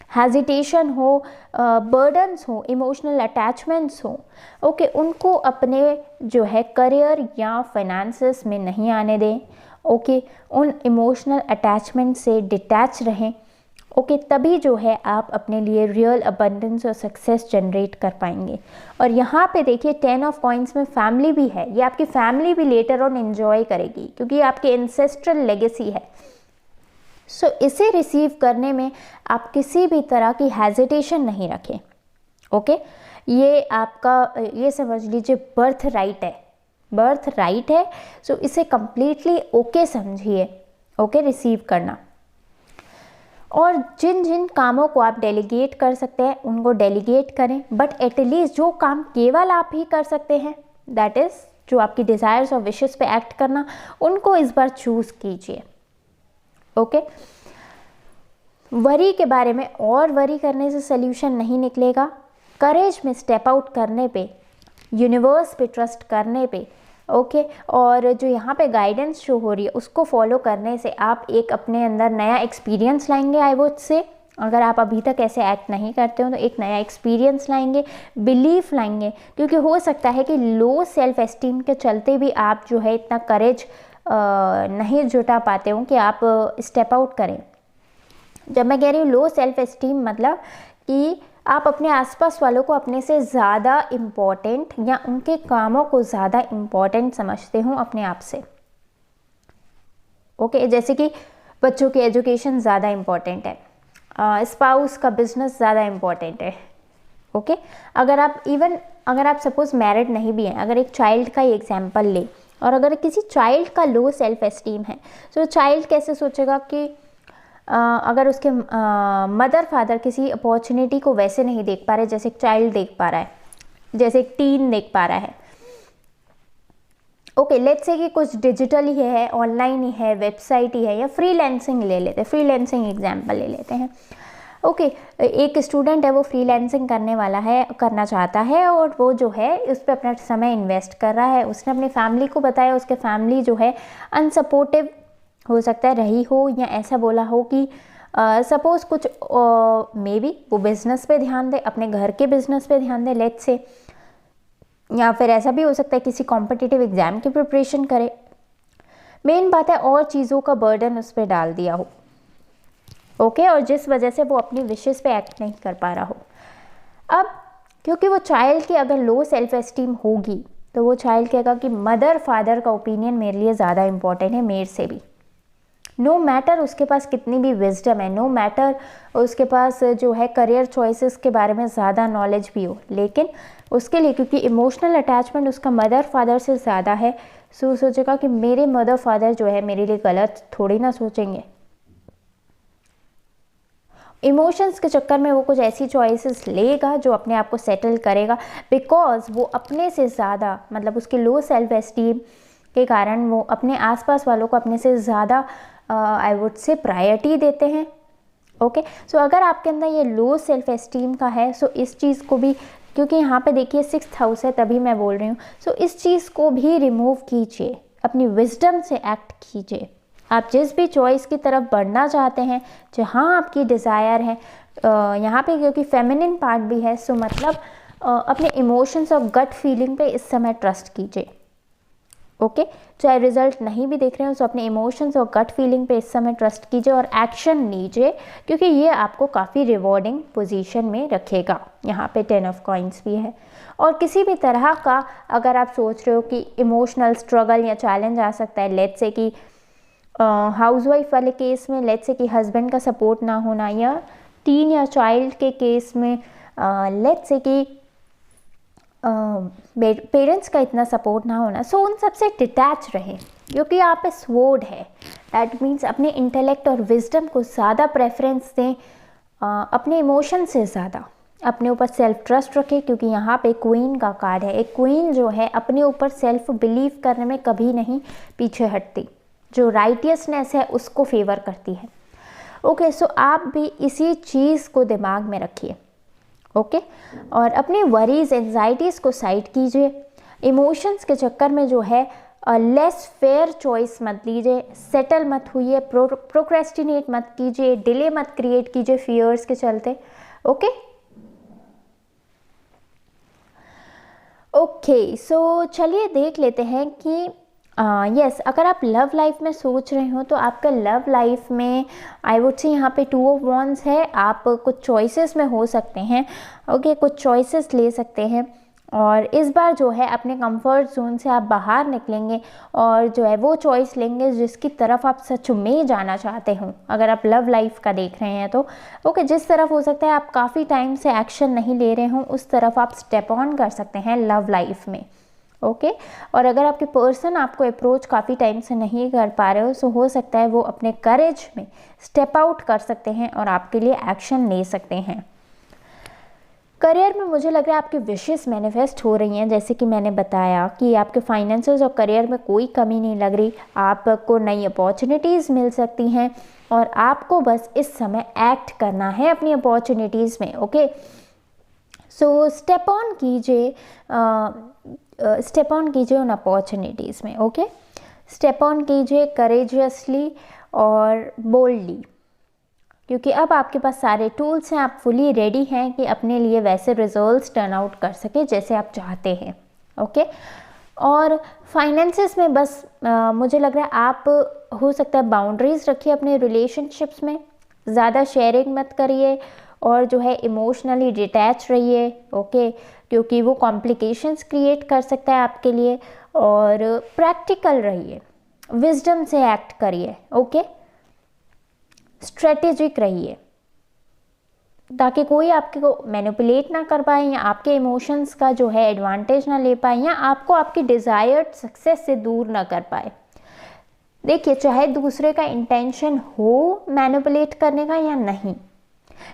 हेजिटेशन हो, बर्डन्स हो, इमोशनल अटैचमेंट्स हो, ओके, उनको अपने जो है करियर या फाइनेंसेस में नहीं आने दें, ओके, उन इमोशनल अटैचमेंट से डिटैच रहें, ओके, तभी जो है आप अपने लिए रियल अबंडेंस और सक्सेस जनरेट कर पाएंगे। और यहाँ पे देखिए 10 ऑफ कॉइंस में फैमिली भी है, ये आपकी फैमिली भी लेटर ऑन एंजॉय करेगी क्योंकि ये आपकी एंसेस्ट्रल लेगेसी है। सो इसे रिसीव करने में आप किसी भी तरह की हेजिटेशन नहीं रखें, ओके, ये आपका, ये समझ लीजिए बर्थ राइट है, बर्थ राइट है। सो इसे कंप्लीटली ओके समझिए, ओके, रिसीव करना। और जिन जिन कामों को आप डेलीगेट कर सकते हैं उनको डेलीगेट करें, बट एटलीस्ट जो काम केवल आप ही कर सकते हैं, दैट इज़ जो आपकी डिज़ायर्स और विशेस पे एक्ट करना, उनको इस बार चूज़ कीजिए, ओके। वरी के बारे में और वरी करने से सल्यूशन नहीं निकलेगा। करेज में स्टेप आउट करने पे, यूनिवर्स पे ट्रस्ट करने पे, ओके, और जो यहाँ पे गाइडेंस शो हो रही है उसको फॉलो करने से आप एक अपने अंदर नया एक्सपीरियंस लाएंगे। आई वुड से अगर आप अभी तक ऐसे एक्ट नहीं करते हो तो एक नया एक्सपीरियंस लाएंगे, बिलीफ लाएंगे, क्योंकि हो सकता है कि लो सेल्फ एस्टीम के चलते भी आप जो है इतना करेज नहीं जुटा पाते हो कि आप स्टेप आउट करें। जब मैं कह रही हूँ लो सेल्फ एस्टीम, मतलब कि आप अपने आसपास वालों को अपने से ज़्यादा इम्पॉर्टेंट या उनके कामों को ज़्यादा इम्पॉर्टेंट समझते हो अपने आप से, ओके। जैसे कि बच्चों की एजुकेशन ज़्यादा इम्पॉर्टेंट है, स्पाउस का बिजनेस ज़्यादा इम्पॉर्टेंट है, ओके। अगर आप सपोज़ मैरिड नहीं भी हैं, अगर एक चाइल्ड का ही एग्जाम्पल ले, और अगर किसी चाइल्ड का लो सेल्फ एस्टीम है तो चाइल्ड कैसे सोचेगा कि अगर उसके मदर फादर किसी अपॉर्चुनिटी को वैसे नहीं देख पा रहे जैसे एक चाइल्ड देख पा रहा है, जैसे एक टीन देख पा रहा है, ओके, लेट्स से कि कुछ डिजिटल ही है, ऑनलाइन ही है, वेबसाइट ही है, या फ्रीलांसिंग ले लेते हैं, फ्रीलांसिंग एग्जाम्पल ले लेते हैं, ओके। एक स्टूडेंट है, वो फ्रीलांसिंग करने वाला है, करना चाहता है, और वो जो है उस पर अपना समय इन्वेस्ट कर रहा है। उसने अपनी फैमिली को बताया, उसके फैमिली जो है अनसपोर्टिव हो सकता है रही हो, या ऐसा बोला हो कि सपोज़ कुछ मे बी वो बिज़नेस पे ध्यान दे, अपने घर के बिज़नेस पे ध्यान दे, लेट्स से, या फिर ऐसा भी हो सकता है किसी कॉम्पिटिटिव एग्ज़ाम की प्रिपरेशन करे। मेन बात है और चीज़ों का बर्डन उस पर डाल दिया हो, ओके, और जिस वजह से वो अपनी विशेस पे एक्ट नहीं कर पा रहा हो। अब क्योंकि वो चाइल्ड की अगर लो सेल्फ एस्टीम होगी तो वो चाइल्ड कहेगा कि मदर फादर का ओपिनियन मेरे लिए ज़्यादा इम्पॉर्टेंट है मेरे से भी, नो मैटर उसके पास कितनी भी विजडम है, नो मैटर उसके पास जो है करियर चॉइसेस के बारे में ज़्यादा नॉलेज भी हो, लेकिन उसके लिए क्योंकि इमोशनल अटैचमेंट उसका मदर फादर से ज़्यादा है, सो सोचेगा कि मेरे मदर फादर जो है मेरे लिए गलत थोड़ी ना सोचेंगे। इमोशंस के चक्कर में वो कुछ ऐसी चॉइसेस लेगा जो अपने आप को सेटल करेगा, बिकॉज वो अपने से ज़्यादा, मतलब उसके लो सेल्फ एस्टीम के कारण वो अपने आसपास वालों को अपने से ज़्यादा आई वुड से प्रायोरिटी देते हैं, ओके। सो अगर आपके अंदर ये लो सेल्फ एस्टीम का है, सो इस चीज़ को भी, क्योंकि यहाँ पे देखिए 6th हाउस है तभी मैं बोल रही हूँ, सो इस चीज़ को भी रिमूव कीजिए, अपनी विजडम से एक्ट कीजिए। आप जिस भी चॉइस की तरफ बढ़ना चाहते हैं, जहाँ आपकी डिज़ायर है, यहाँ पे क्योंकि फेमिनिन पार्ट भी है, सो मतलब अपने इमोशंस और गट फीलिंग पे इस समय ट्रस्ट कीजिए, ओके। चाहे रिजल्ट नहीं भी देख रहे हो तो अपने इमोशंस और गट फीलिंग पे इस समय ट्रस्ट कीजिए और एक्शन लीजिए, क्योंकि ये आपको काफ़ी रिवॉर्डिंग पोजीशन में रखेगा। यहाँ पे 10 ऑफ कॉइंस भी है। और किसी भी तरह का अगर आप सोच रहे हो कि इमोशनल स्ट्रगल या चैलेंज आ सकता है, लेट्स से कि हाउसवाइफ वाले केस में, लेट्स से कि हस्बैंड का सपोर्ट ना होना, या टीन या चाइल्ड के केस में लेट्स से कि पेरेंट्स का इतना सपोर्ट ना होना, सो उन सब से डिटैच रहें, क्योंकि आप पे स्वॉर्ड है। दैट मीन्स अपने इंटेलेक्ट और विजडम को ज़्यादा प्रेफरेंस दें, अपने इमोशन से ज़्यादा अपने ऊपर सेल्फ ट्रस्ट रखें, क्योंकि यहाँ पे क्वीन का कार्ड है। एक क्वीन जो है अपने ऊपर सेल्फ बिलीव करने में कभी नहीं पीछे हटती, जो राइटियसनेस है उसको फेवर करती है, ओके। सो आप भी इसी चीज़ को दिमाग में रखिए, ओके। और अपनी वरीज एंजाइटीज़ को साइड कीजिए। इमोशंस के चक्कर में जो है लेस फेयर चॉइस मत लीजिए, सेटल मत होइए, प्रोक्रेस्टिनेट मत कीजिए, डिले मत क्रिएट कीजिए फियर्स के चलते। ओके ओके, सो चलिए देख लेते हैं कि यस अगर आप लव लाइफ में सोच रहे हो तो आपका लव लाइफ में आई वुड से यहाँ पे 2 ऑफ वॉन्ड्स है। आप कुछ चॉइसेस में हो सकते हैं। ओके कुछ चॉइसेस ले सकते हैं और इस बार जो है अपने कंफर्ट जोन से आप बाहर निकलेंगे और जो है वो चॉइस लेंगे जिसकी तरफ आप सच में जाना चाहते हो। अगर आप लव लाइफ का देख रहे हैं तो ओके जिस तरफ हो सकता है आप काफ़ी टाइम से एक्शन नहीं ले रहे हो उस तरफ आप स्टेप ऑन कर सकते हैं लव लाइफ में। ओके और अगर आपके पर्सन आपको अप्रोच काफ़ी टाइम से नहीं कर पा रहे हो तो हो सकता है वो अपने करेज में स्टेप आउट कर सकते हैं और आपके लिए एक्शन ले सकते हैं। करियर में मुझे लग रहा है आपकी विशेस मैनिफेस्ट हो रही हैं, जैसे कि मैंने बताया कि आपके फाइनेंसेस और करियर में कोई कमी नहीं लग रही। आपको नई अपॉर्चुनिटीज़ मिल सकती हैं और आपको बस इस समय एक्ट करना है अपनी अपॉर्चुनिटीज़ में। ओके सो स्टेप ऑन कीजिए उन अपॉर्चुनिटीज़ में। ओके स्टेप ऑन कीजिए करेजियसली और बोल्डली, क्योंकि अब आपके पास सारे टूल्स हैं, आप फुली रेडी हैं कि अपने लिए वैसे रिजल्ट्स टर्न आउट कर सके जैसे आप चाहते हैं। ओके और फाइनेंसेस में बस मुझे लग रहा है आप हो सकता है बाउंड्रीज रखिए अपने रिलेशनशिप्स में, ज़्यादा शेयरिंग मत करिए और जो है इमोशनली डिटैच रहिए। ओके क्योंकि वो कॉम्प्लिकेशंस क्रिएट कर सकता है आपके लिए। और प्रैक्टिकल रहिए, विजडम से एक्ट करिए। ओके स्ट्रेटेजिक रहिए ताकि कोई आपको मैनिपुलेट ना कर पाए या आपके इमोशंस का जो है एडवांटेज ना ले पाए या आपको आपकी डिज़ायर्ड सक्सेस से दूर ना कर पाए। देखिए चाहे दूसरे का इंटेंशन हो मैनिपुलेट करने का या नहीं,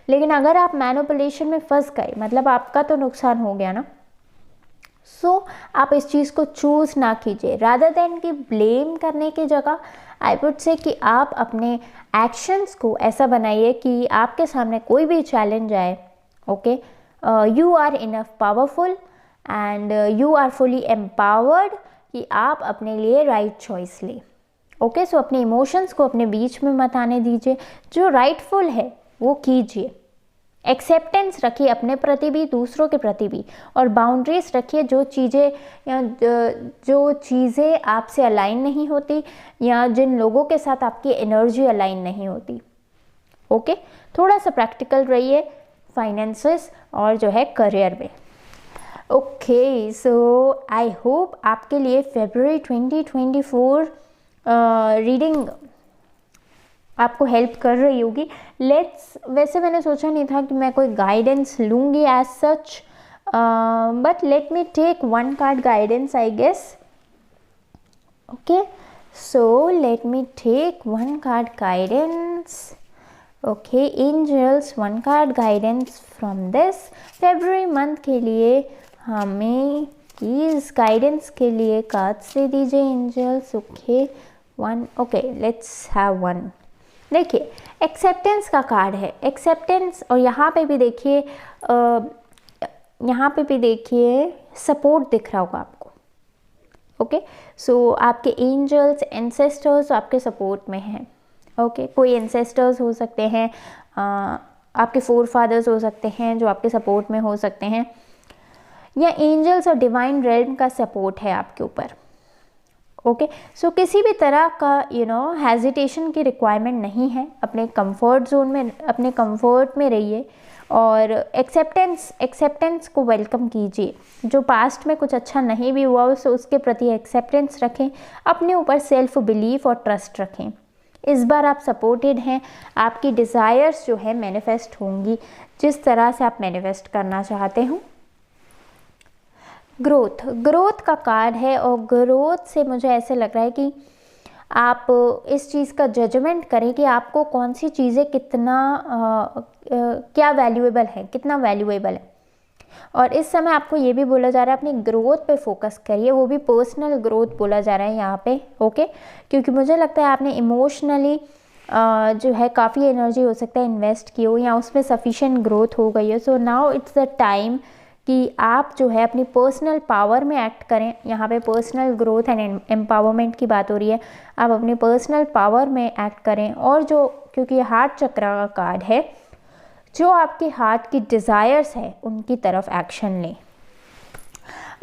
लेकिन अगर आप मैनिपुलेशन में फंस गए मतलब आपका तो नुकसान हो गया ना। सो आप इस चीज़ को चूज़ ना कीजिए। रादर देन कि ब्लेम करने की जगह आई वुड से कि आप अपने एक्शंस को ऐसा बनाइए कि आपके सामने कोई भी चैलेंज आए। Okay you are enough powerful and you are fully empowered कि आप अपने लिए राइट चॉइस लें। ओके सो अपने इमोशंस को अपने बीच में मत आने दीजिए, जो राइटफुल है वो कीजिए। एक्सेप्टेंस रखिए अपने प्रति भी दूसरों के प्रति भी, और बाउंड्रीज रखिए जो चीज़ें आपसे अलाइन नहीं होती या जिन लोगों के साथ आपकी एनर्जी अलाइन नहीं होती। ओके थोड़ा सा प्रैक्टिकल रहिए फाइनेंसेस और जो है करियर में। ओके सो आई होप आपके लिए फरवरी 2024 रीडिंग आपको हेल्प कर रही होगी। वैसे मैंने सोचा नहीं था कि मैं कोई गाइडेंस लूँगी as such, but let me take 1 card guidance I guess. Okay so let me take 1 card guidance. Okay angels 1 card guidance from this February month के लिए हमें प्लीज गाइडेंस के लिए कार्ड्स दे दीजिए angels. Okay 1 okay let's have 1। देखिए एक्सेप्टेंस का कार्ड है, एक्सेप्टेंस, और यहाँ पे भी देखिए सपोर्ट दिख रहा होगा आपको। ओके सो आपके एंजल्स एंसेस्टर्स आपके सपोर्ट में हैं। ओके कोई एंसेस्टर्स हो सकते हैं, आपके फोर फादर्स हो सकते हैं जो आपके सपोर्ट में हो सकते हैं, या एंजल्स और डिवाइन रेल्म का सपोर्ट है आपके ऊपर। ओके सो किसी भी तरह का हेजिटेशन की रिक्वायरमेंट नहीं है। अपने कंफर्ट जोन में, अपने कंफर्ट में रहिए और एक्सेप्टेंस को वेलकम कीजिए। जो पास्ट में कुछ अच्छा नहीं भी हुआ तो उसके प्रति एक्सेप्टेंस रखें, अपने ऊपर सेल्फ बिलीफ और ट्रस्ट रखें। इस बार आप सपोर्टेड हैं, आपकी डिज़ायर्स जो है मैनिफेस्ट होंगी जिस तरह से आप मैनिफेस्ट करना चाहते हो। ग्रोथ का कार्ड है और ग्रोथ से मुझे ऐसे लग रहा है कि आप इस चीज़ का जजमेंट करें कि आपको कौन सी चीज़ें क्या वैल्यूएबल है, कितना वैल्यूएबल है। और इस समय आपको ये भी बोला जा रहा है अपनी ग्रोथ पे फोकस करिए, वो भी पर्सनल ग्रोथ बोला जा रहा है यहाँ पे। ओके क्योंकि मुझे लगता है आपने इमोशनली जो है काफ़ी एनर्जी हो सकता है इन्वेस्ट की हो या उसमें सफिशिएंट ग्रोथ हो गई है। So now it's the time कि आप जो है अपनी पर्सनल पावर में एक्ट करें। यहाँ पे पर्सनल ग्रोथ एंड एम्पावरमेंट की बात हो रही है, आप अपनी पर्सनल पावर में एक्ट करें। और जो, क्योंकि ये हार्ट चक्र का कार्ड है, जो आपके हार्ट की डिज़ायर्स है उनकी तरफ एक्शन लें।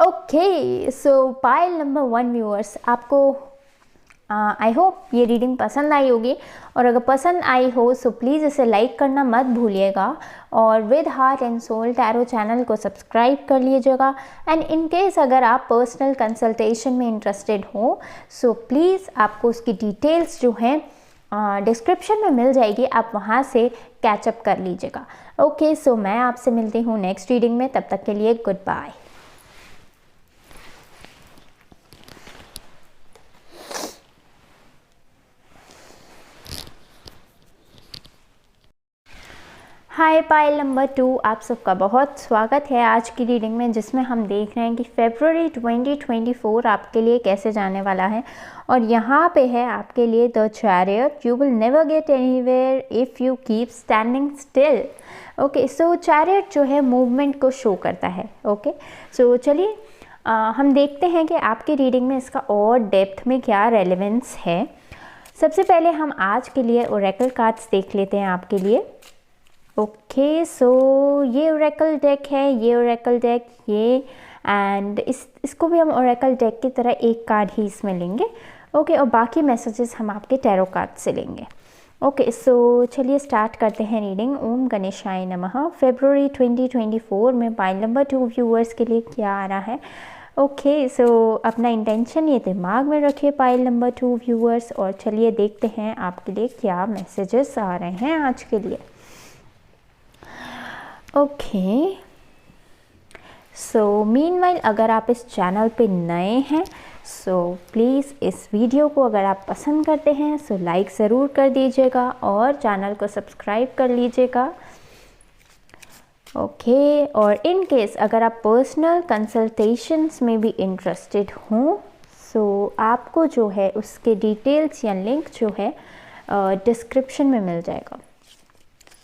ओके, सो पाइल नंबर 1 व्यूअर्स, आपको आई होप ये रीडिंग पसंद आई होगी, और अगर पसंद आई हो सो प्लीज़ इसे लाइक करना मत भूलिएगा, और with heart and soul tarot channel को सब्सक्राइब कर लीजिएगा। एंड इन केस अगर आप पर्सनल कंसल्टेशन में इंटरेस्टेड हो सो प्लीज़ आपको उसकी डिटेल्स जो हैं डिस्क्रिप्शन में मिल जाएगी, आप वहाँ से कैचअप कर लीजिएगा। ओके, सो मैं आपसे मिलती हूँ नेक्स्ट रीडिंग में, तब तक के लिए गुड बाय। हाय पाइल नंबर 2, आप सबका बहुत स्वागत है आज की रीडिंग में, जिसमें हम देख रहे हैं कि फरवरी 2024 आपके लिए कैसे जाने वाला है। और यहाँ पे है आपके लिए the chariot, you will never get anywhere if you keep standing still. Okay, so chariot जो है मूवमेंट को शो करता है। ओके, सो चलिए हम देखते हैं कि आपकी रीडिंग में इसका और डेप्थ में क्या रेलेवेंस है। सबसे पहले हम आज के लिए ओरेकल कार्ड्स देख लेते हैं आपके लिए। ओके, सो ये ओरेकल डेक है, ये ओरेकल डेक, ये एंड इसको भी हम ओरेकल डेक की तरह एक कार्ड ही इसमें लेंगे। ओके, और बाकी मैसेजेस हम आपके टैरो कार्ड से लेंगे। ओके, सो चलिए स्टार्ट करते हैं रीडिंग। ओम गणेशाय नमः। फरवरी 2024 में पाइल नंबर 2 व्यूअर्स के लिए क्या आ रहा है। ओके, सो अपना इंटेंशन ये दिमाग में रखिए पाइल नंबर 2 व्यूअर्स, और चलिए देखते हैं आपके लिए क्या मैसेजेस आ रहे हैं आज के लिए। ओके, सो मीनवाइल अगर आप इस चैनल पे नए हैं सो प्लीज़ इस वीडियो को अगर आप पसंद करते हैं सो लाइक ज़रूर कर दीजिएगा और चैनल को सब्सक्राइब कर लीजिएगा। ओके, और इन केस अगर आप पर्सनल कंसल्टेशंस में भी इंटरेस्टेड हों सो आपको जो है उसके डिटेल्स या लिंक जो है डिस्क्रिप्शन में मिल जाएगा।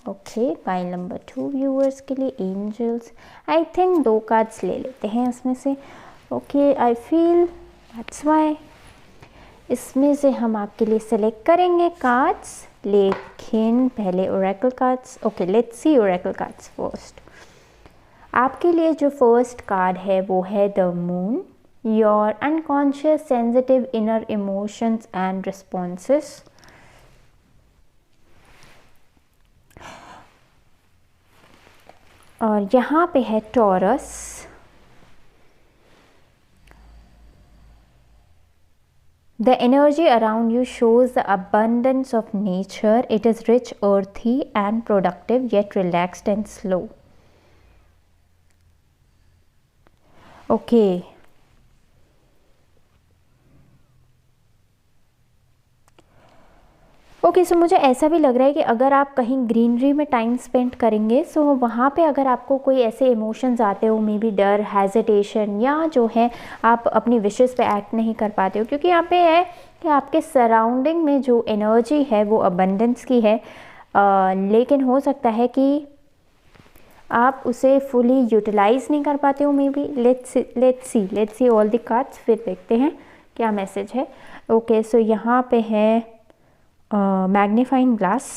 ओके, पाइल नंबर 2 व्यूअर्स के लिए एंजल्स, आई थिंक 2 कार्ड्स ले लेते हैं इसमें से। Okay, I feel that's why इसमें से हम आपके लिए सेलेक्ट करेंगे कार्ड्स, लेकिन पहले Oracle cards. Okay, let's C Oracle cards first. आपके लिए जो फर्स्ट कार्ड है वो है the moon, your unconscious sensitive inner emotions and responses. और यहाँ पे है taurus, the energy around you shows the abundance of nature. It is rich, earthy and productive, yet relaxed and slow. Okay. Okay, so मुझे ऐसा भी लग रहा है कि अगर आप कहीं ग्रीनरी में टाइम स्पेंड करेंगे सो वहाँ पे अगर आपको कोई ऐसे इमोशंस आते हो, मे बी डर, हेजिटेशन, या जो है आप अपनी विशेस पे एक्ट नहीं कर पाते हो, क्योंकि यहाँ पे है कि आपके सराउंडिंग में जो एनर्जी है वो अबंडेंस की है, लेकिन हो सकता है कि आप उसे फुली यूटिलाइज नहीं कर पाते हो। May be let's see all the cards, फिर देखते हैं क्या मैसेज है। ओके, सो यहाँ पे है मैग्नीफाइंग ग्लास,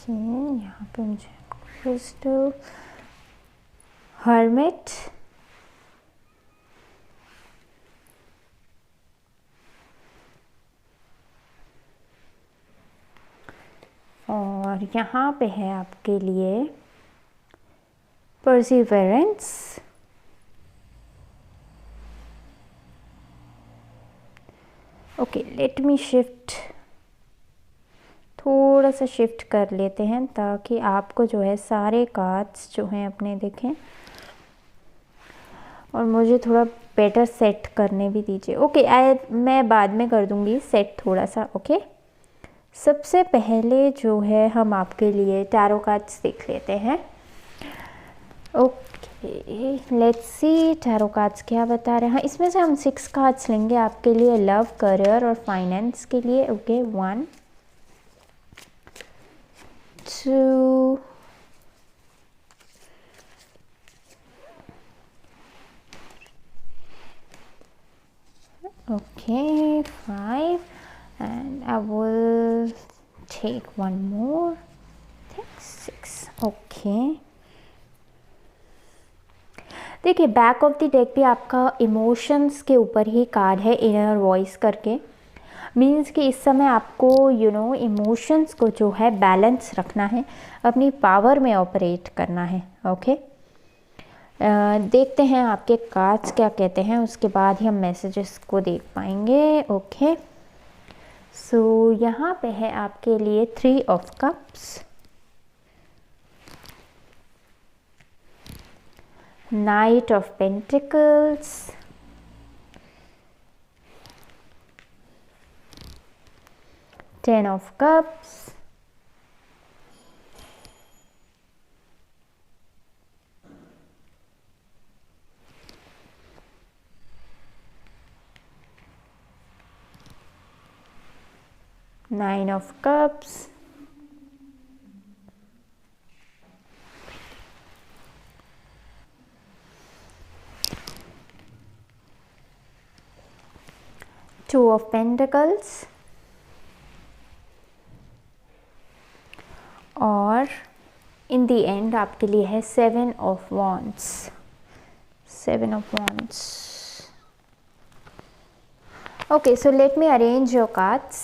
यहाँ पे मुझे क्रिस्टल, हर्मिट, और यहाँ पे है आपके लिए perseverance, okay, let me shift, थोड़ा सा शिफ्ट कर लेते हैं ताकि आपको जो है सारे कार्ड्स जो हैं अपने देखें, और मुझे थोड़ा बेटर सेट करने भी दीजिए। ओके, मैं बाद में कर दूंगी सेट थोड़ा सा। ओके, सबसे पहले जो है हम आपके लिए टैरो कार्ड्स देख लेते हैं। Okay, let's C tarot cards क्या बता रहे हैं। हाँ, इसमें से हम 6 कार्ड्स लेंगे आपके लिए लव, करियर और फाइनेंस के लिए। Okay, 1 2 okay, 5 and I will take one more, take 6. okay, देखिए बैक ऑफ द डेक भी आपका इमोशंस के ऊपर ही कार्ड है, इनर वॉइस करके। मीन्स कि इस समय आपको इमोशंस को जो है बैलेंस रखना है, अपनी पावर में ऑपरेट करना है। ओके, देखते हैं आपके कार्ड्स क्या कहते हैं, उसके बाद ही हम मैसेजेस को देख पाएंगे। ओके, सो यहाँ पे है आपके लिए 3 of cups, Knight of Pentacles, Ten of Cups, Nine of Cups, Two of Pentacles और इन द एंड आपके लिए है 7 of Wands, 7 of Wands. Okay, so let me arrange your cards.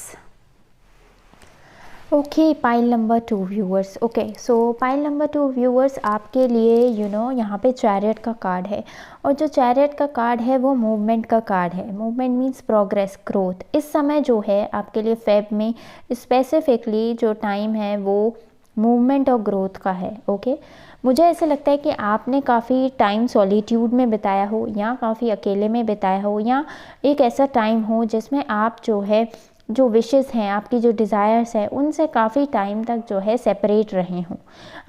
Okay, pile number 2 viewers. Okay, so pile number 2 viewers आपके लिए यहाँ पे चैरियट का कार्ड है, और जो चैरियट का कार्ड है वो मूवमेंट का कार्ड है। Movement means progress, growth. इस समय जो है आपके लिए फेब में स्पेसिफिकली जो टाइम है वो मूवमेंट और ग्रोथ का है। ओके, मुझे ऐसा लगता है कि आपने काफ़ी टाइम सॉलिट्यूड में बिताया हो, या काफ़ी अकेले में बिताया हो, या एक ऐसा टाइम हो जिसमें आप जो है जो विशेस हैं, आपकी जो डिज़ायर्स है, उनसे काफ़ी टाइम तक जो है सेपरेट रहे हों।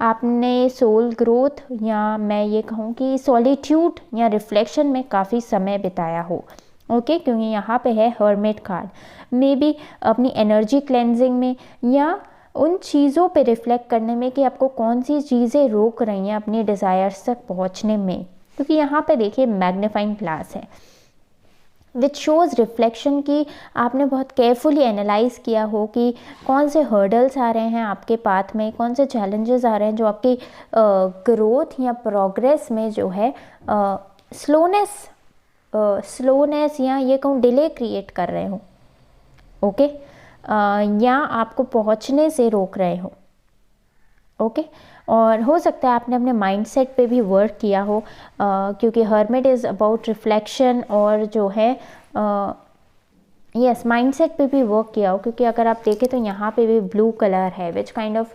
आपने सोल ग्रोथ, या मैं ये कहूँ कि सॉलिट्यूड या रिफ्लेक्शन में काफ़ी समय बिताया हो। ओके, क्योंकि यहाँ पे है हर्मिट कार्ड। मे बी अपनी एनर्जी क्लेंजिंग में, या उन चीज़ों पे रिफ्लेक्ट करने में कि आपको कौन सी चीज़ें रोक रही हैं अपनी डिज़ायर्स तक पहुँचने में। क्योंकि यहाँ पे देखिए मैग्नीफाइंग ग्लास है, विच शोज़ रिफ्लेक्शन की आपने बहुत केयरफुली एनालाइज किया हो कि कौन से हर्डल्स आ रहे हैं आपके पाथ में, कौन से चैलेंजेस आ रहे हैं जो आपकी ग्रोथ या प्रोग्रेस में जो है स्लोनेस या ये कहूँ डिले क्रिएट कर रहे हो। ओके, या आपको पहुँचने से रोक रहे हो। ओके, और हो सकता है आपने अपने माइंडसेट पे भी वर्क किया हो, क्योंकि हर्मिट इज़ अबाउट रिफ्लेक्शन, और जो है यस माइंडसेट पे भी वर्क किया हो। क्योंकि अगर आप देखें तो यहाँ पे भी ब्लू कलर है, विच काइंड ऑफ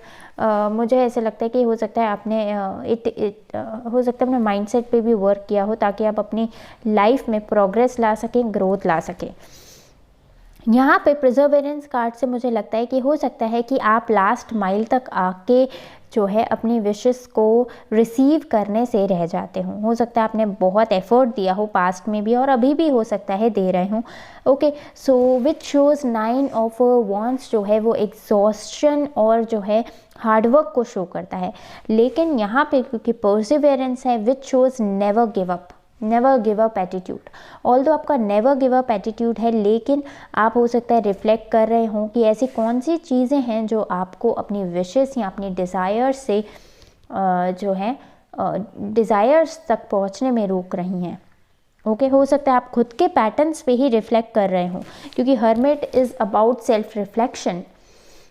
मुझे ऐसा लगता है कि हो सकता है आपने हो सकता है अपने माइंडसेट पे भी वर्क किया हो, ताकि आप अपनी लाइफ में प्रोग्रेस ला सकें, ग्रोथ ला सकें। यहाँ पे प्रिजर्वेरेंस कार्ड से मुझे लगता है कि हो सकता है कि आप लास्ट माइल तक आके जो है अपनी विशेस को रिसीव करने से रह जाते हो सकता है आपने बहुत एफर्ट दिया हो पास्ट में भी, और अभी भी हो सकता है दे रहे हो। Okay, so which shows 9 of wands जो है वो एग्जॉस्शन और जो है हार्डवर्क को शो करता है। लेकिन यहाँ पे क्योंकि परसिवेरेंस है, which shows never give up, never give up attitude. Although आपका नेवर गिव अप एटीट्यूड है, लेकिन आप हो सकता है रिफ्लेक्ट कर रहे हो कि ऐसी कौन सी चीज़ें हैं जो आपको अपनी विशेस या अपनी डिज़ायर्स से जो है डिज़ायर्स तक पहुंचने में रोक रही हैं। ओके, हो सकता है आप खुद के पैटर्न्स पे ही रिफ्लेक्ट कर रहे हो, क्योंकि hermit is about self reflection.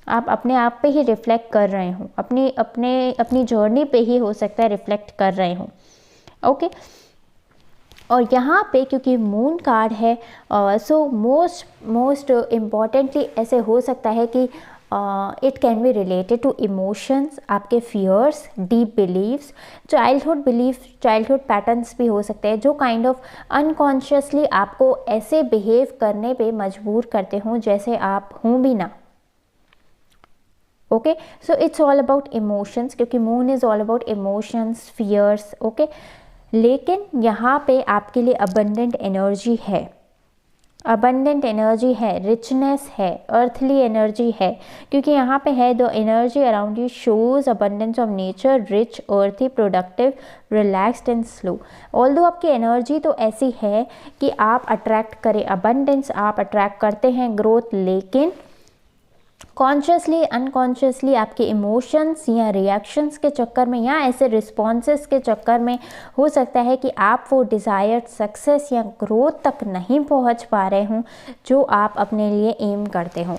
आप अपने आप पे ही रिफ्लेक्ट कर रहे हो, अपनी जर्नी पे ही हो सकता है रिफ्लेक्ट कर रहे हो। ओके, और यहाँ पे क्योंकि मून कार्ड है, सो मोस्ट इम्पॉर्टेंटली ऐसे हो सकता है कि it can be related to emotions, आपके fears, deep believes, childhood belief, childhood patterns भी हो सकते हैं जो काइंड ऑफ अनकॉन्शियसली आपको ऐसे बिहेव करने पे मजबूर करते हों जैसे आप हों भी ना। Okay, so it's all about emotions, क्योंकि moon is all about emotions, fears. Okay, लेकिन यहाँ पे आपके लिए अबंडेंट एनर्जी है, अबंडेंट एनर्जी है, रिचनेस है, अर्थली एनर्जी है, क्योंकि यहाँ पे है the energy around you shows abundance of nature, rich, earthy, productive, relaxed and slow. Although आपकी एनर्जी तो ऐसी है कि आप अट्रैक्ट करें अबंडेंस, आप अट्रैक्ट करते हैं ग्रोथ, लेकिन कॉन्शियसली अनकॉन्शियसली आपके इमोशंस या रिएक्शंस के चक्कर में या ऐसे रिस्पॉन्सेस के चक्कर में हो सकता है कि आप वो डिज़ायर्ड सक्सेस या ग्रोथ तक नहीं पहुंच पा रहे हों जो आप अपने लिए एम करते हो।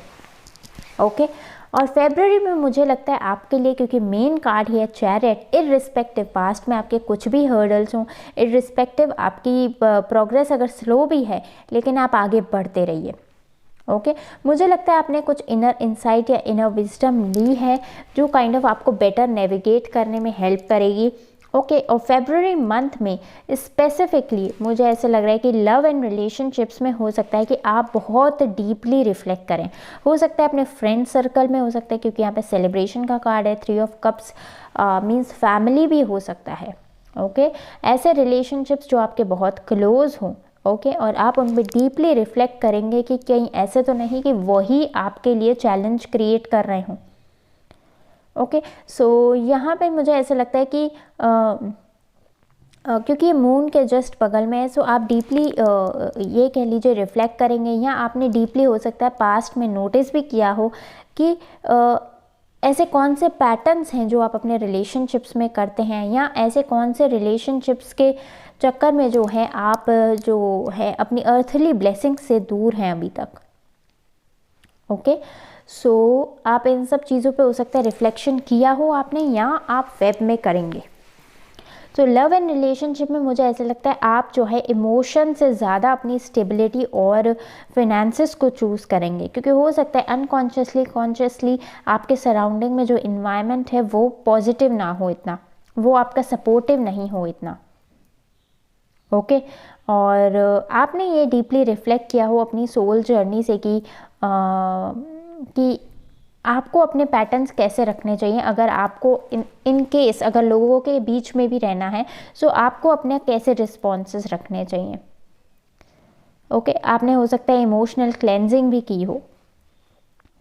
ओके, और फेब्रुअरी में मुझे लगता है आपके लिए, क्योंकि मेन कार्ड है चैरियट, इररिस्पेक्टिव पास्ट में आपके कुछ भी हर्डल्स हों, इररिस्पेक्टिव आपकी प्रोग्रेस अगर स्लो भी है लेकिन आप आगे बढ़ते रहिए। ओके, मुझे लगता है आपने कुछ इनर इंसाइट या इनर विजडम ली है जो काइंड ऑफ आपको बेटर नेविगेट करने में हेल्प करेगी। ओके, और फेब्रुअरी मंथ में स्पेसिफिकली मुझे ऐसे लग रहा है कि लव एंड रिलेशनशिप्स में हो सकता है कि आप बहुत डीपली रिफ्लेक्ट करें। हो सकता है अपने फ्रेंड सर्कल में, हो सकता है क्योंकि यहाँ पे सेलिब्रेशन का कार्ड है, 3 ऑफ कप्स मीन्स फैमिली भी हो सकता है। ओके, ऐसे रिलेशनशिप्स जो आपके बहुत क्लोज हों। ओके, और आप उन पर डीपली रिफ्लेक्ट करेंगे कि कहीं ऐसे तो नहीं कि वही आपके लिए चैलेंज क्रिएट कर रहे हों। ओके, सो यहाँ पे मुझे ऐसा लगता है कि क्योंकि ये मून के जस्ट बगल में है, सो आप डीपली ये कह लीजिए रिफ्लेक्ट करेंगे, या आपने डीपली हो सकता है पास्ट में नोटिस भी किया हो कि ऐसे कौन से पैटर्न्स हैं जो आप अपने रिलेशनशिप्स में करते हैं, या ऐसे कौन से रिलेशनशिप्स के चक्कर में जो है आप जो है अपनी अर्थली ब्लेसिंग से दूर हैं अभी तक। ओके, सो आप इन सब चीज़ों पे हो सकता है रिफ्लेक्शन किया हो आपने, या आप वेब में करेंगे। तो लव एंड रिलेशनशिप में मुझे ऐसा लगता है आप जो है इमोशन से ज़्यादा अपनी स्टेबिलिटी और फिनेंसेस को चूज़ करेंगे, क्योंकि हो सकता है अनकॉन्शियसली कॉन्शियसली आपके सराउंडिंग में जो इन्वायरमेंट है वो पॉजिटिव ना हो इतना, वो आपका सपोर्टिव नहीं हो इतना। ओके, और आपने ये डीपली रिफ्लेक्ट किया हो अपनी सोल जर्नी से कि आपको अपने पैटर्न्स कैसे रखने चाहिए अगर आपको इन केस अगर लोगों के बीच में भी रहना है, सो आपको अपने कैसे रिस्पॉन्सेस रखने चाहिए। ओके, आपने हो सकता है इमोशनल क्लेंजिंग भी की हो,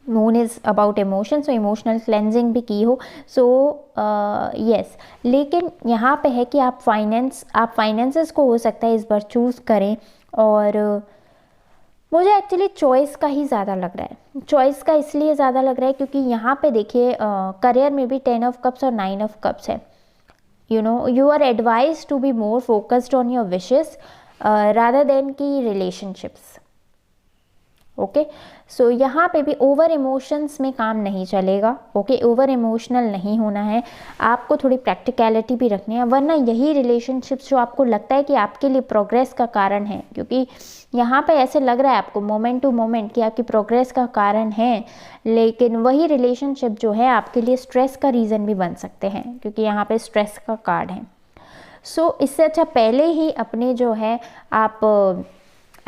moon is about emotion, so emotional cleansing भी की हो, सो यस। लेकिन यहाँ पे है कि आप फाइनेंसेस को हो सकता है इस बार चूज़ करें, और मुझे एक्चुअली चॉइस का ही ज़्यादा लग रहा है। चॉइस का इसलिए ज़्यादा लग रहा है क्योंकि यहाँ पे देखिए करियर में भी 10 ऑफ कप्स और 9 ऑफ कप्स है। You are advise to be more focused on your wishes rather than की रिलेशनशिप्स। ओके, सो यहाँ पे भी ओवर इमोशंस में काम नहीं चलेगा। ओके, ओवर इमोशनल नहीं होना है, आपको थोड़ी प्रैक्टिकलिटी भी रखनी है, वरना यही रिलेशनशिप्स जो आपको लगता है कि आपके लिए प्रोग्रेस का कारण है, क्योंकि यहाँ पे ऐसे लग रहा है आपको मोमेंट टू मोमेंट कि आपकी प्रोग्रेस का कारण है, लेकिन वही रिलेशनशिप जो है आपके लिए स्ट्रेस का रीज़न भी बन सकते हैं, क्योंकि यहाँ पे स्ट्रेस का कार्ड है। सो इससे अच्छा पहले ही अपने जो है आप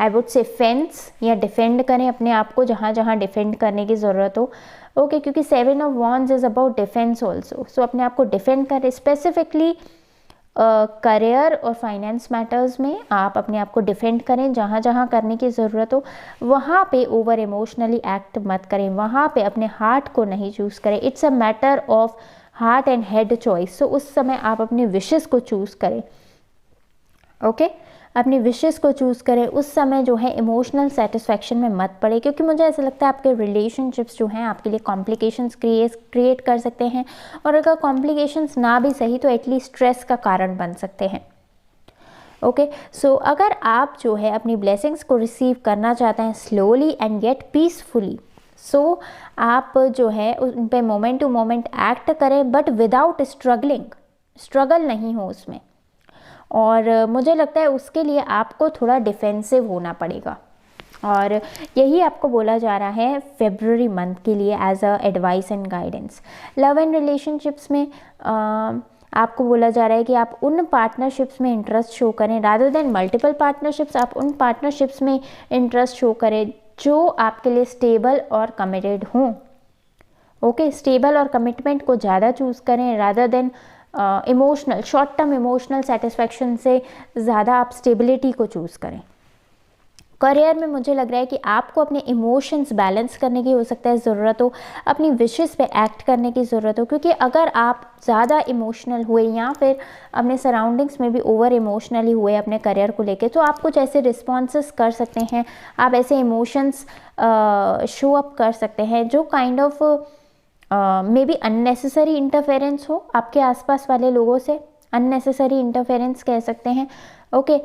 आई वुड से फेंस या डिफेंड करें अपने आप को जहाँ जहाँ डिफेंड करने की ज़रूरत हो। ओके, क्योंकि 7 of wands is about defence also, so अपने आप को डिफेंड करें। स्पेसिफिकली करियर और फाइनेंस मैटर्स में आप अपने आप को डिफेंड करें, जहाँ जहाँ करने की ज़रूरत हो वहाँ पे ओवर इमोशनली एक्ट मत करें, वहाँ पे अपने हार्ट को नहीं चूज़ करें। It's a matter of heart and head choice, so उस समय आप अपने विशेस को चूज़ करें। ओके, अपनी विशेस को चूज़ करें, उस समय जो है इमोशनल सेटिस्फैक्शन में मत पड़े, क्योंकि मुझे ऐसा लगता है आपके रिलेशनशिप्स जो हैं आपके लिए कॉम्प्लिकेशंस क्रिएट कर सकते हैं, और अगर कॉम्प्लिकेशंस ना भी सही तो एटलीस्ट स्ट्रेस का कारण बन सकते हैं। ओके, सो अगर आप जो है अपनी ब्लेसिंग्स को रिसीव करना चाहते हैं स्लोली एंड येट पीसफुली, सो आप जो है उन पे मोमेंट टू मोमेंट एक्ट करें, बट विदाउट स्ट्रगल नहीं हो उसमें। और मुझे लगता है उसके लिए आपको थोड़ा डिफेंसिव होना पड़ेगा, और यही आपको बोला जा रहा है फेब्रुअरी मंथ के लिए as a advice and guidance. Love and relationships में आपको बोला जा रहा है कि आप उन पार्टनरशिप्स में इंटरेस्ट शो करें रादर देन मल्टीपल पार्टनरशिप्स। आप उन पार्टनरशिप्स में इंटरेस्ट शो करें जो आपके लिए स्टेबल और कमिटेड हों। ओके, स्टेबल और कमिटमेंट को ज़्यादा चूज़ करें rather than emotional, short term emotional satisfaction से ज़्यादा आप स्टेबिलिटी को चूज़ करें। करियर में मुझे लग रहा है कि आपको अपने इमोशंस बैलेंस करने की हो सकता है ज़रूरत हो, अपनी विशेस पे एक्ट करने की ज़रूरत हो, क्योंकि अगर आप ज़्यादा इमोशनल हुए या फिर अपने सराउंडिंग्स में भी ओवर इमोशनली हुए अपने करियर को लेके, तो आप कुछ ऐसे रिस्पॉन्सेस कर सकते हैं, आप ऐसे इमोशंस शो अप कर सकते हैं जो kind of may be unnecessary interference हो आपके आसपास वाले लोगों से, अननेसेसरी इंटरफेरेंस कह सकते हैं। ओके,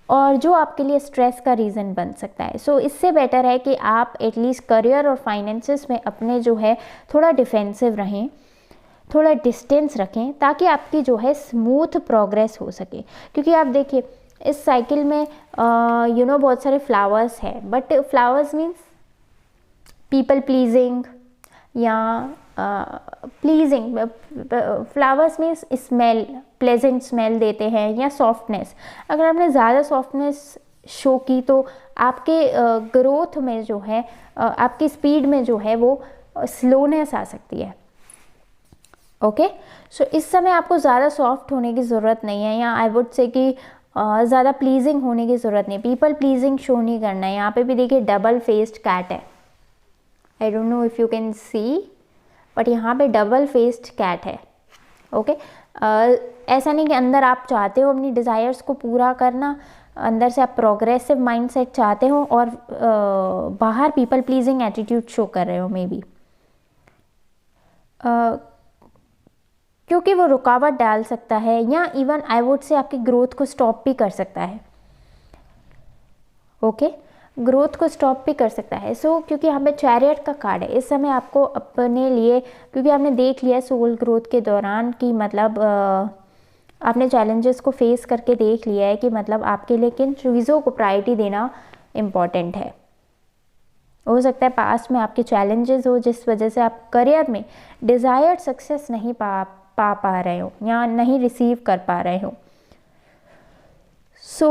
और जो आपके लिए स्ट्रेस का रीज़न बन सकता है। सो इससे बेटर है कि आप एटलीस्ट करियर और फाइनेंसेस में अपने जो है थोड़ा डिफेंसिव रहें, थोड़ा डिस्टेंस रखें, ताकि आपकी जो है स्मूथ प्रोग्रेस हो सके। क्योंकि आप देखिए इस साइकिल में बहुत सारे फ्लावर्स हैं, but flowers means people pleasing या pleasing, flowers means smell, pleasant smell देते हैं या सॉफ्टनेस। अगर आपने ज़्यादा सॉफ्टनेस शो की तो आपके ग्रोथ में जो है, आपकी स्पीड में जो है वो स्लोनेस आ सकती है। ओके, सो इस समय आपको ज़्यादा सॉफ्ट होने की ज़रूरत नहीं है, या आई वुड से कि ज़्यादा प्लीजिंग होने की ज़रूरत नहीं, पीपल प्लीजिंग शो नहीं करना है। यहाँ पे भी देखिए डबल फेस्ड कैट है, I don't know if you can see, but यहाँ पे डबल फेस्ड कैट है। ओके, ऐसा नहीं कि अंदर आप चाहते हो अपनी डिज़ायर्स को पूरा करना, अंदर से आप प्रोग्रेसिव माइंडसेट चाहते हो और बाहर पीपल प्लीजिंग एटीट्यूड शो कर रहे हो मे बी, क्योंकि वो रुकावट डाल सकता है या इवन आई वुड से आपकी ग्रोथ को स्टॉप भी कर सकता है। ओके, ग्रोथ को स्टॉप भी कर सकता है। सो क्योंकि यहाँ पे चैरियट का कार्ड है, इस समय आपको अपने लिए, क्योंकि आपने देख लिया सोल ग्रोथ के दौरान कि मतलब आपने चैलेंजेस को फेस करके देख लिया है कि मतलब आपके लिए किन चीज़ों को प्रायोरिटी देना इम्पॉर्टेंट है। हो सकता है पास्ट में आपके चैलेंजेस हो जिस वजह से आप करियर में डिज़ायर्ड सक्सेस नहीं पा रहे हो या नहीं रिसीव कर पा रहे हो। सो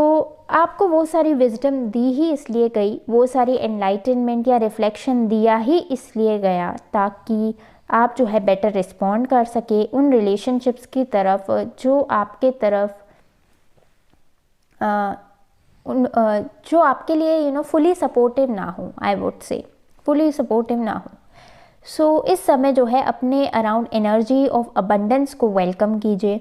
आपको वो सारी विजडम दी ही इसलिए गई, वो सारी एनलाइटनमेंट या रिफ्लेक्शन दिया ही इसलिए गया ताकि आप जो है बेटर रिस्पॉन्ड कर सके उन रिलेशनशिप्स की तरफ जो आपके तरफ जो आपके लिए फुली सपोर्टिव ना हो, I would say fully supportive ना हो। सो इस समय जो है अपने अराउंड एनर्जी ऑफ अबंडेंस को वेलकम कीजिए,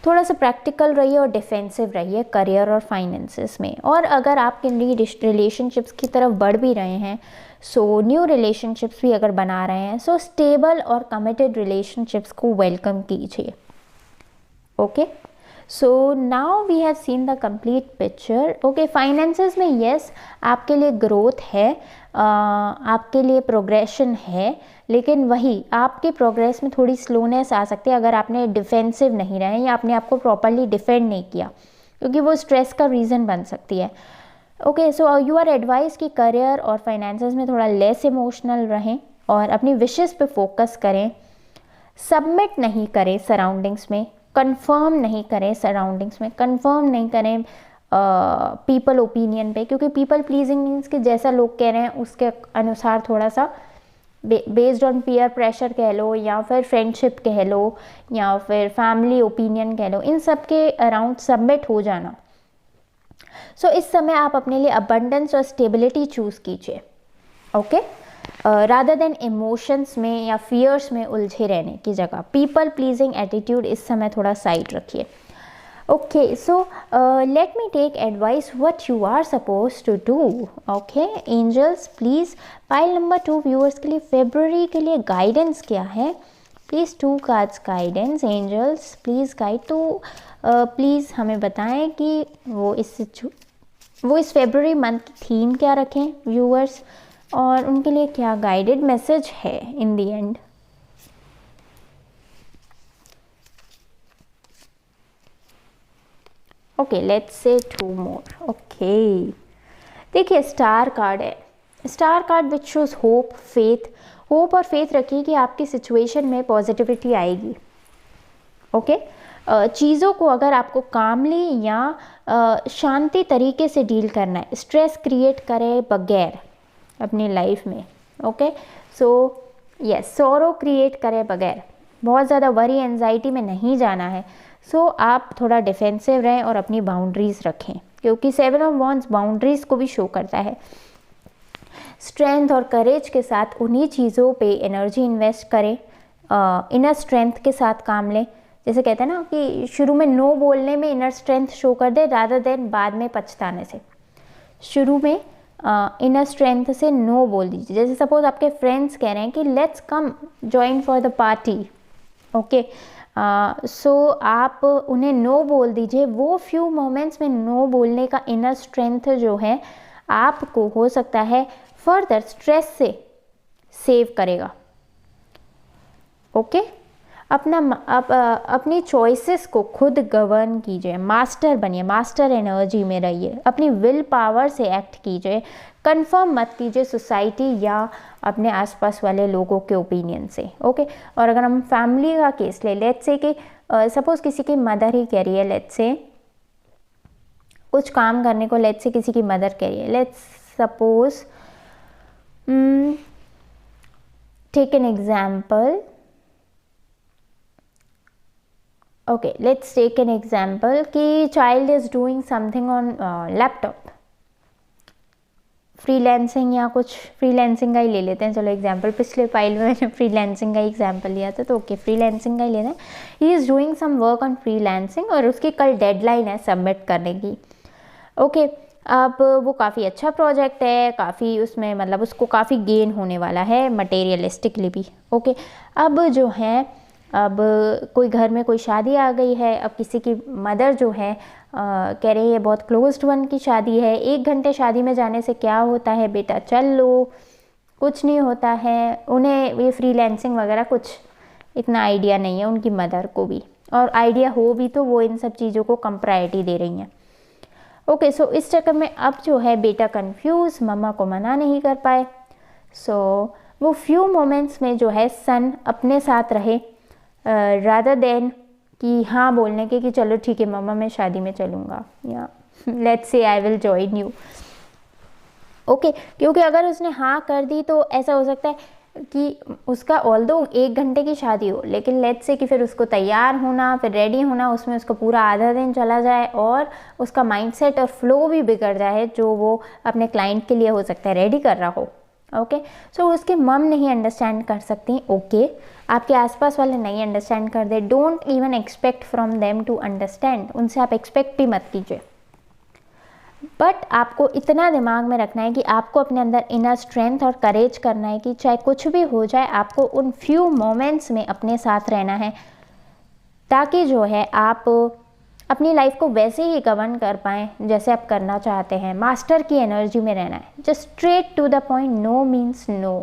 थोड़ा सा प्रैक्टिकल रहिए और डिफेंसिव रहिए करियर और फाइनेंसेस में। और अगर आप किन्हीं रिलेशनशिप्स की तरफ बढ़ भी रहे हैं, सो न्यू रिलेशनशिप्स भी अगर बना रहे हैं, सो स्टेबल और कमिटेड रिलेशनशिप्स को वेलकम कीजिए। Okay, so now we have seen the complete picture. Okay, finances में यस आपके लिए ग्रोथ है, आपके लिए प्रोग्रेशन है, लेकिन वही आपके प्रोग्रेस में थोड़ी स्लोनेस आ सकती है अगर आपने डिफेंसिव नहीं रहे या आपने आपको प्रॉपरली डिफेंड नहीं किया, क्योंकि वो स्ट्रेस का रीज़न बन सकती है। Okay, so you are advise कि करियर और फाइनेंसेस में थोड़ा लेस इमोशनल रहें और अपनी विशेस पे फोकस करें, सबमिट नहीं करें सराउंडिंग्स में, कंफर्म नहीं करें सराउंडिंग्स में, कंफर्म नहीं करें पीपल ओपिनियन पे, क्योंकि पीपल प्लीजिंग मीन्स कि जैसा लोग कह रहे हैं उसके अनुसार थोड़ा सा बेस्ड ऑन पीयर प्रेशर कह लो या फिर फ्रेंडशिप कह लो या फिर फैमिली ओपिनियन कह लो, इन सब के अराउंड सबमिट हो जाना। सो इस समय आप अपने लिए अबंडेंस और स्टेबिलिटी चूज़ कीजिए। ओके, रादर देन इमोशंस में या फियर्स में उलझे रहने की जगह पीपल प्लीजिंग एटीट्यूड इस समय थोड़ा साइड रखिए। Okay, so let me take advice what you are supposed to do. Okay, angels please pile number 2 viewers के लिए फेब्रुअरी के लिए गाइडेंस क्या है, please 2 cards guidance angels please guide to, please हमें बताएं कि वो इस फेब्रुअरी मंथ की थीम क्या रखें व्यूअर्स और उनके लिए क्या गाइडेड मैसेज है in the end. Okay, let's say 2 more. Okay, देखिए स्टार कार्ड है, star card which shows hope, faith. Hope और फेथ रखिए कि आपकी सिचुएशन में पॉजिटिविटी आएगी। ओके, चीज़ों को अगर आपको कामली या शांति तरीके से डील करना है, स्ट्रेस क्रिएट करे बगैर अपनी लाइफ में। Okay, so yes, sorrow create करे बगैर, बहुत ज़्यादा वरी एंजाइटी में नहीं जाना है। सो आप थोड़ा डिफेंसिव रहें और अपनी बाउंड्रीज़ रखें, क्योंकि 7 ऑफ वॉन्ड्स बाउंड्रीज़ को भी शो करता है। स्ट्रेंथ और करेज के साथ उन्हीं चीज़ों पे एनर्जी इन्वेस्ट करें, इनर स्ट्रेंथ के साथ काम लें। जैसे कहते हैं ना कि शुरू में नो बोलने में इनर स्ट्रेंथ शो कर दे रादर देन बाद में पछताने से। शुरू में इनर स्ट्रेंथ से नो बोल दीजिए। जैसे सपोज आपके फ्रेंड्स कह रहे हैं कि let's come join for the party, okay, so आप उन्हें नो बोल दीजिए। वो फ्यू मोमेंट्स में नो बोलने का इनर स्ट्रेंथ जो है आपको हो सकता है फर्दर स्ट्रेस से सेव करेगा। ओके, अपनी चॉइसेस को खुद गवर्न कीजिए, मास्टर बनिए, मास्टर एनर्जी में रहिए, अपनी विल पावर से एक्ट कीजिए। कंफर्म मत कीजिए सोसाइटी या अपने आसपास वाले लोगों के ओपिनियन से। ओके, और अगर हम फैमिली का केस ले, लेट्स से कि सपोज किसी की मदर ही कह रही है, लेट्स से कुछ काम करने को, लेट्स से किसी की मदर कह रही है, let's suppose take an example, okay, let's take an example कि child is doing something on laptop, freelancing या कुछ, फ्रीलैंसिंग का ही ले लेते हैं, चलो एग्जाम्पल, पिछले फाइल में मैंने फ्रीलैंसिंग का एग्जाम्पल लिया था, तो ओके फ्रीलैंसिंग का ही लेना है। He is doing some work on freelancing और उसकी कल डेडलाइन है सबमिट करने की। ओके, अब वो काफ़ी अच्छा प्रोजेक्ट है, काफ़ी उसमें मतलब उसको काफ़ी गेन होने वाला है मटेरियलिस्टिकली भी। ओके, अब जो है, अब कोई घर में कोई शादी आ गई है, अब किसी की मदर जो है कह रही है बहुत क्लोज्ड वन की शादी है, 1 घंटे शादी में जाने से क्या होता है बेटा, चल लो, कुछ नहीं होता है। उन्हें ये फ्रीलैंसिंग वगैरह कुछ इतना आइडिया नहीं है, उनकी मदर को भी, और आइडिया हो भी तो वो इन सब चीज़ों को कम प्रायोरिटी दे रही हैं। ओके, सो इस चक्कर में अब जो है बेटा कंफ्यूज, मम्मा को मना नहीं कर पाए। सो वो फ्यू मोमेंट्स में जो है सन अपने साथ रहे रादर देन कि हाँ बोलने के कि चलो ठीक है मम्मा मैं शादी में चलूँगा, या let's say I will join you. Okay, क्योंकि अगर उसने हाँ कर दी तो ऐसा हो सकता है कि उसका ऑल्दो 1 घंटे की शादी हो, लेकिन लेट्स से कि फिर उसको तैयार होना, फिर रेडी होना, उसमें उसका पूरा आधा दिन चला जाए और उसका माइंडसेट और फ्लो भी बिगड़ जाए जो वो अपने क्लाइंट के लिए हो सकता है रेडी कर रहा हो। ओके, सो उसके मम नहीं अंडरस्टैंड कर सकती। ओके, आपके आसपास वाले नहीं अंडरस्टैंड कर they, don't even expect from them to understand, उनसे आप एक्सपेक्ट भी मत कीजिए। बट आपको इतना दिमाग में रखना है कि आपको अपने अंदर इनर स्ट्रेंथ और करेज करना है कि चाहे कुछ भी हो जाए आपको उन फ्यू मोमेंट्स में अपने साथ रहना है, ताकि जो है आप अपनी लाइफ को वैसे ही गवर्न कर पाएँ जैसे आप करना चाहते हैं। मास्टर की एनर्जी में रहना है, just straight to the point, no means no,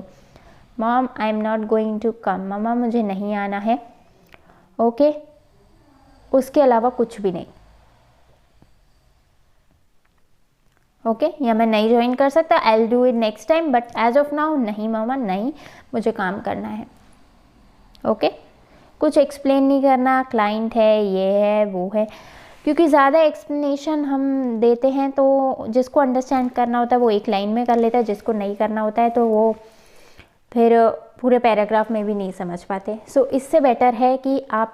mom I am not going to come, मम्मा मुझे नहीं आना है। ओके, उसके अलावा कुछ भी नहीं। ओके, या मैं नहीं ज्वाइन कर सकता, I will do it next time, but as of now नहीं मामा, नहीं, मुझे काम करना है। ओके, कुछ एक्सप्लेन नहीं करना, क्लाइंट है, ये है, वो है, क्योंकि ज़्यादा एक्सप्लेनेशन हम देते हैं तो जिसको अंडरस्टैंड करना होता है वो एक लाइन में कर लेता है, जिसको नहीं करना होता है तो वो फिर पूरे पैराग्राफ में भी नहीं समझ पाते। सो इससे बेटर है कि आप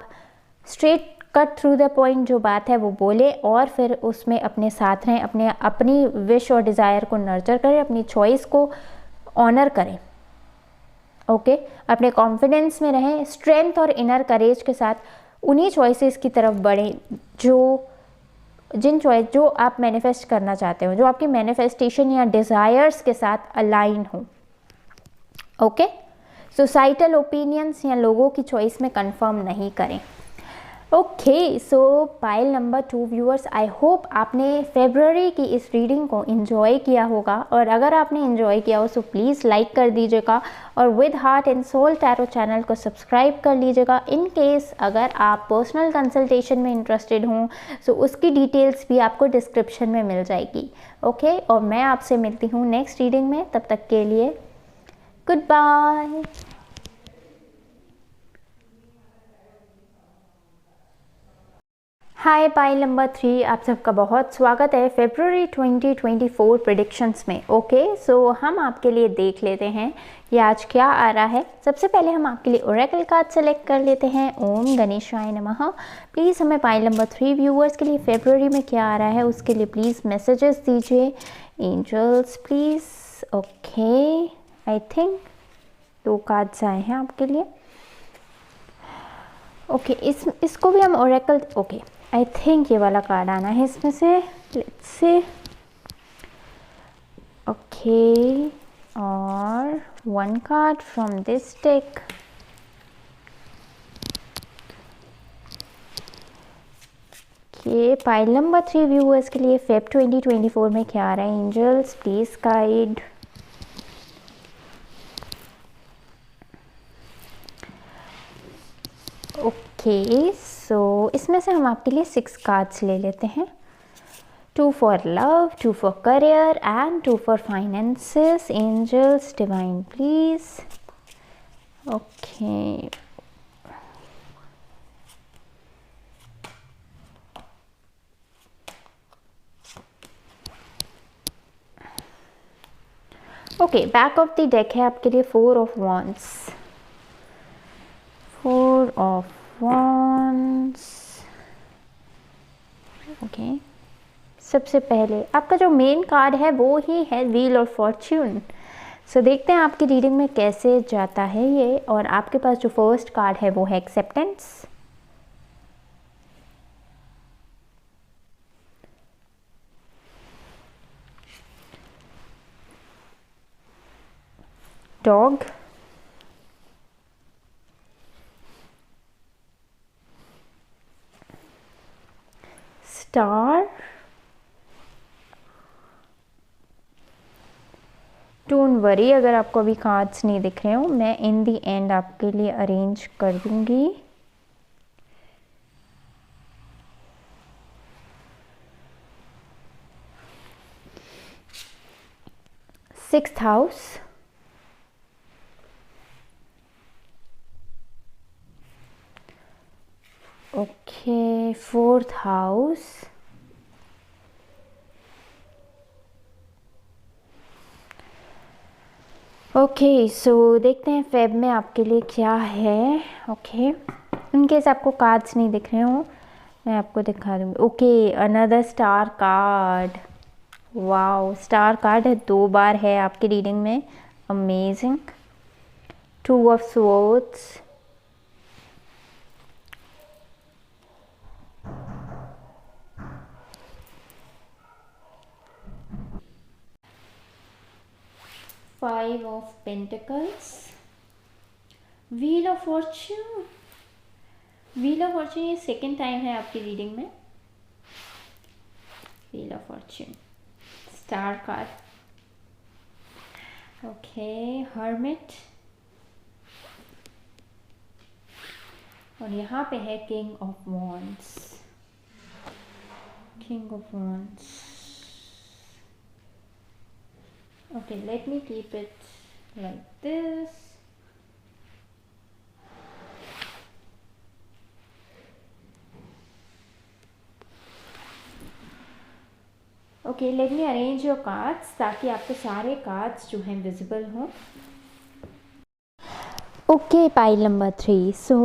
straight cut through the point जो बात है वो बोले और फिर उसमें अपने साथ रहें, अपनी विश और डिज़ायर को नर्चर करें, अपनी चॉइस को ऑनर करें। ओके, अपने कॉन्फिडेंस में रहें, स्ट्रेंथ और इनर करेज के साथ उन्हीं चॉइसेस की तरफ बढ़ें जो आप मैनिफेस्ट करना चाहते हो, जो आपकी मैनिफेस्टेशन या डिज़ायर्स के साथ अलाइन हो। ओके, सोसाइटल ओपिनियंस या लोगों की चॉइस में कंफर्म नहीं करें। Okay, so pile number 2 viewers, I hope आपने फेब्रुअरी की इस रीडिंग को एंजॉय किया होगा, और अगर आपने एंजॉय किया हो तो प्लीज़ लाइक कर दीजिएगा और with heart and soul tarot channel को सब्सक्राइब कर लीजिएगा। इन केस अगर आप पर्सनल कंसल्टेशन में इंटरेस्टेड हों तो उसकी डिटेल्स भी आपको डिस्क्रिप्शन में मिल जाएगी। ओके, और मैं आपसे मिलती हूँ नेक्स्ट रीडिंग में, तब तक के लिए गुड बाय। हाय पाइल नंबर 3, आप सबका बहुत स्वागत है फरवरी 2024 प्रेडिक्शंस में। ओके, सो हम आपके लिए देख लेते हैं कि आज क्या आ रहा है। सबसे पहले हम आपके लिए ओरेकल कार्ड सेलेक्ट कर लेते हैं। ओम गणेशाय नमः। प्लीज़ हमें पाइल नंबर 3 व्यूअर्स के लिए फरवरी में क्या आ रहा है उसके लिए प्लीज़ मैसेजेस दीजिए angels please. Okay, I think 2 cards आए हैं आपके लिए। ओके, इसको भी हम ओरेकल, ओके आई थिंक ये वाला कार्ड आना है इसमें से। Let's say. ओके, और 1 card from this deck. Okay, pile number 3 viewers के लिए फेब 2024 में क्या आ रहा है एंजल्स प्लीज गाइड। ओके, सो इसमें से हम आपके लिए 6 कार्ड्स ले लेते हैं। 2 for love, 2 for career and 2 for finances. Angels divine please. Okay, okay, back of the deck है आपके लिए 4 of wands. 4 of wands. Okay, सबसे पहले आपका जो मेन कार्ड है वो ही है व्हील ऑफ फॉर्च्यून। सो देखते हैं आपकी रीडिंग में कैसे जाता है ये। और आपके पास जो फर्स्ट कार्ड है वो है acceptance. Dog, star, don't worry अगर आपको अभी कार्ड्स नहीं दिख रहे हो, मैं इन दी एंड आपके लिए अरेंज कर दूंगी। Sixth house, okay, 4th house, okay. So देखते हैं फेब में आपके लिए क्या है। ओके, इनकेस आपको कार्ड्स नहीं दिख रहे हो मैं आपको दिखा दूंगी। Okay, another star card. Wow, star card है, 2 बार है आपकी रीडिंग में। Amazing. 2 of swords, Five of Pentacles, Wheel of Fortune। Wheel of Fortune ये सेकेंड टाइम है आपकी रीडिंग में। Wheel of Fortune, star card. Okay, hermit, और यहाँ पे है king of wands. King of wands. Okay, let me keep it like this. Okay, let me arrange your cards ताकि आपके सारे कार्ड्स जो हैं विजिबल हों। Okay, pile number 3। सो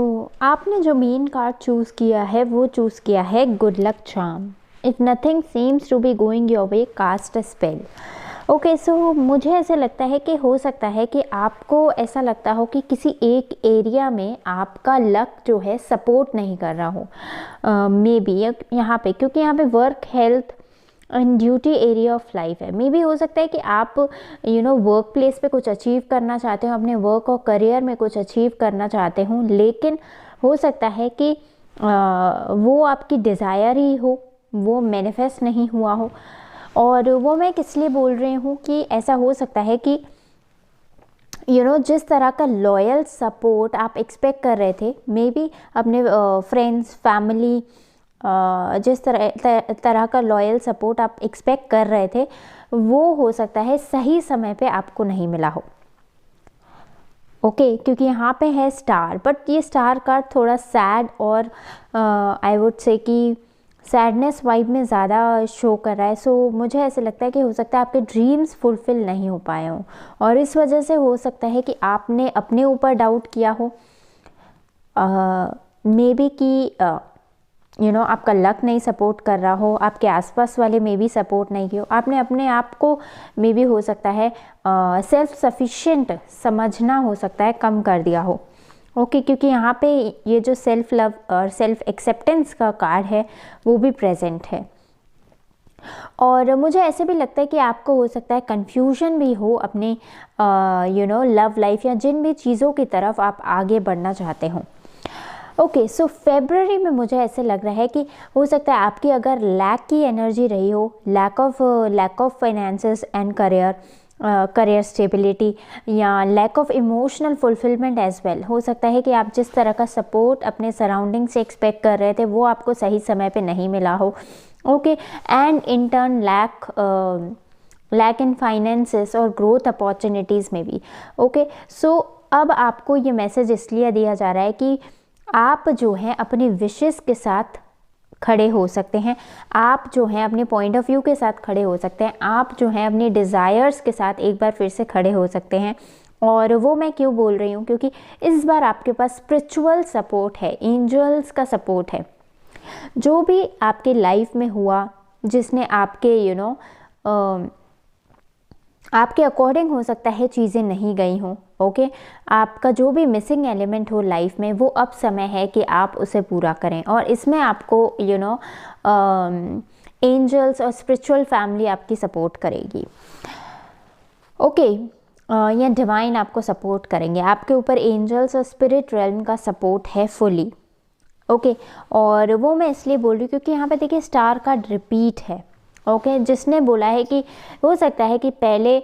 आपने जो मेन कार्ड चूज़ किया है वो चूज़ किया है good luck charm. If nothing seems to be going your way, cast a spell. Okay, so मुझे ऐसे लगता है कि हो सकता है कि आपको ऐसा लगता हो कि किसी एक एरिया में आपका लक जो है सपोर्ट नहीं कर रहा हो। मे बी यहाँ पे, क्योंकि यहाँ पे work, health and duty area of life है। मे बी हो सकता है कि आप वर्क प्लेस पे कुछ अचीव करना चाहते हो, अपने वर्क और करियर में कुछ अचीव करना चाहते हो, लेकिन हो सकता है कि वो आपकी डिज़ायर ही हो, वो मैनिफेस्ट नहीं हुआ हो। और वो मैं किस लिए बोल रही हूँ कि ऐसा हो सकता है कि जिस तरह का लॉयल सपोर्ट आप एक्सपेक्ट कर रहे थे, मे बी अपने फ्रेंड्स, फैमिली, जिस तरह का लॉयल सपोर्ट आप एक्सपेक्ट कर रहे थे, वो हो सकता है सही समय पे आपको नहीं मिला हो। ओके, क्योंकि यहाँ पे है स्टार, बट ये स्टार कार्ड थोड़ा सैड और आई वुड से कि सैडनेस वाइब में ज़्यादा शो कर रहा है। सो मुझे ऐसे लगता है कि हो सकता है आपके ड्रीम्स फुलफ़िल नहीं हो पाए हों, और इस वजह से हो सकता है कि आपने अपने ऊपर डाउट किया हो, मे बी कि आपका लक नहीं सपोर्ट कर रहा हो, आपके आसपास वाले मे बी सपोर्ट नहीं किया हो, आपने अपने आप को मे बी हो सकता है सेल्फ सफिशिएंट समझना हो सकता है कम कर दिया हो। ओके, क्योंकि यहाँ पे ये जो सेल्फ लव और सेल्फ एक्सेप्टेंस का कार्ड है वो भी प्रेजेंट है। और मुझे ऐसे भी लगता है कि आपको हो सकता है कन्फ्यूजन भी हो अपने लव लाइफ या जिन भी चीज़ों की तरफ आप आगे बढ़ना चाहते हो। ओके, सो फेब्रुअरी में मुझे ऐसे लग रहा है कि हो सकता है आपकी अगर लैक की एनर्जी रही हो, lack of finances and career stability, या lack of emotional fulfilment as well, हो सकता है कि आप जिस तरह का सपोर्ट अपने सराउंडिंग से एक्सपेक्ट कर रहे थे वो आपको सही समय पे नहीं मिला हो। Okay, and in turn lack in finances और ग्रोथ अपॉर्चुनिटीज़ में भी। ओके, सो अब आपको ये मैसेज इसलिए दिया जा रहा है कि आप जो हैं अपनी विशेस के साथ खड़े हो सकते हैं, आप जो हैं अपने पॉइंट ऑफ व्यू के साथ खड़े हो सकते हैं, आप जो हैं अपनी डिज़ायर्स के साथ एक बार फिर से खड़े हो सकते हैं। और वो मैं क्यों बोल रही हूँ, क्योंकि इस बार आपके पास स्पिरिचुअल सपोर्ट है, एंजल्स का सपोर्ट है। जो भी आपके लाइफ में हुआ जिसने आपके आपके अकॉर्डिंग हो सकता है चीज़ें नहीं गई हों। ओके, आपका जो भी मिसिंग एलिमेंट हो लाइफ में वो अब समय है कि आप उसे पूरा करें, और इसमें आपको एंजल्स और स्पिरिचुअल फैमिली आपकी सपोर्ट करेगी। ओके, या डिवाइन आपको सपोर्ट करेंगे, आपके ऊपर एंजल्स और स्पिरिट रेल्म का सपोर्ट है फुली। ओके, और वो मैं इसलिए बोल रही हूँ क्योंकि यहाँ पे देखिए स्टार कार्ड रिपीट है। ओके, जिसने बोला है कि हो सकता है कि पहले